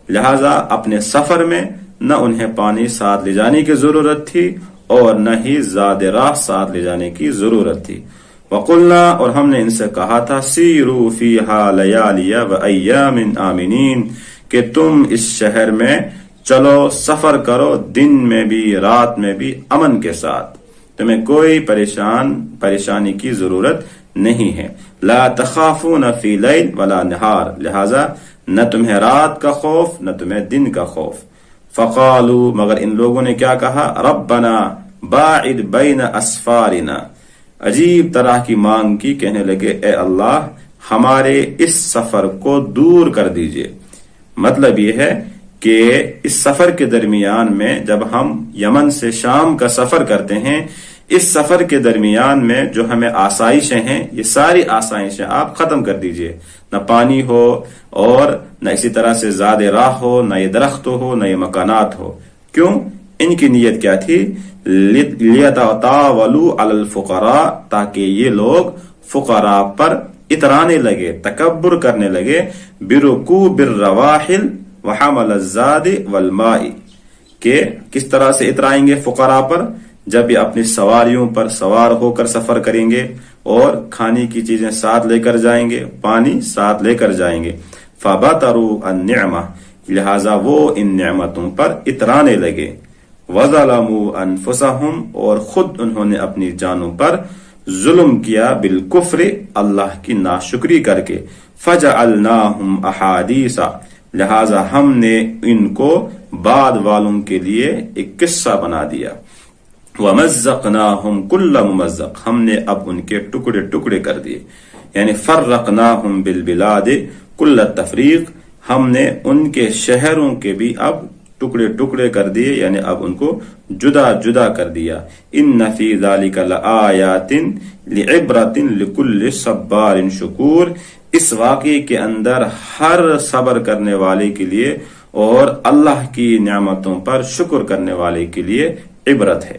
Speaker 2: لہذا اپنے سفر میں نہ انہیں پانی ساتھ لے جانے کی ضرورت تھی اور نہ ہی زاد راہ ساتھ لے جانے کی ضرورت تھی. وقلنا، اور ہم نے ان سے کہا تھا، سیروا فیہا لیالی وایام آمنین، کہ تم اس شہر میں چلو سفر کرو دن میں بھی رات میں بھی امن کے ساتھ، تمہیں کوئی پریشانی کی ضرورت نہیں ہے. لا تخافون فی لیل ولا نہار، لہذا نہ تمہیں رات کا خوف نہ تمہیں دن کا خوف. فقالوا، مگر ان لوگوں نے کیا کہا، ربنا باعد بین اسفارنا، عجیب طرح کی مانگ کی، کہنے لگے اے اللہ ہمارے اس سفر کو دور کر دیجئے. مطلب یہ ہے کہ اس سفر کے درمیان میں جب ہم یمن سے شام کا سفر کرتے ہیں، اس سفر کے درمیان میں جو ہمیں آسائشیں ہیں یہ ساری آسائشیں آپ ختم کر دیجئے، نہ پانی ہو اور نہ اسی طرح سے زاد راہ ہو، نہ یہ درخت ہو، نہ یہ مکانات ہو. کیوں؟ ان کی نیت کیا تھی؟ لیتطاولوا علی الفقراء، تاکہ یہ لوگ فقراء پر اترانے لگے، تکبر کرنے لگے. برکوب الرواحل وحمل الزاد والماء، کہ کس طرح سے اترائیں گے فقراء پر؟ جب یہ اپنی سواریوں پر سوار ہو کر سفر کریں گے اور کھانے کی چیزیں ساتھ لے کر جائیں گے، پانی ساتھ لے کر جائیں گے. فبطروا النعمہ، لہذا وہ ان نعمتوں پر اترانے لگے. وظلموا انفسہم، اور خود انہوں نے اپنی جانوں پر ظلم کیا، بالکفر، اللہ کی ناشکری کر کے. فجعلناہم احادیث، لہذا ہم نے ان کو بعد والوں کے لیے ایک قصہ بنا دیا. ومزقناہم کل ممزق، ہم نے اب ان کے ٹکڑے ٹکڑے کر دیے، یعنی فرقناہم بالبلاد کل تفریق، ہم نے ان کے شہروں کے بھی اب ٹکڑے ٹکڑے کر دیے، یعنی اب ان کو جدا جدا کر دیا. ان فی ذلک لآیات لعبرۃ لکل صبار شکور، اس واقعے کے اندر ہر صبر کرنے والے کے لیے اور اللہ کی نعمتوں پر شکر کرنے والے کے لیے عبرت ہے.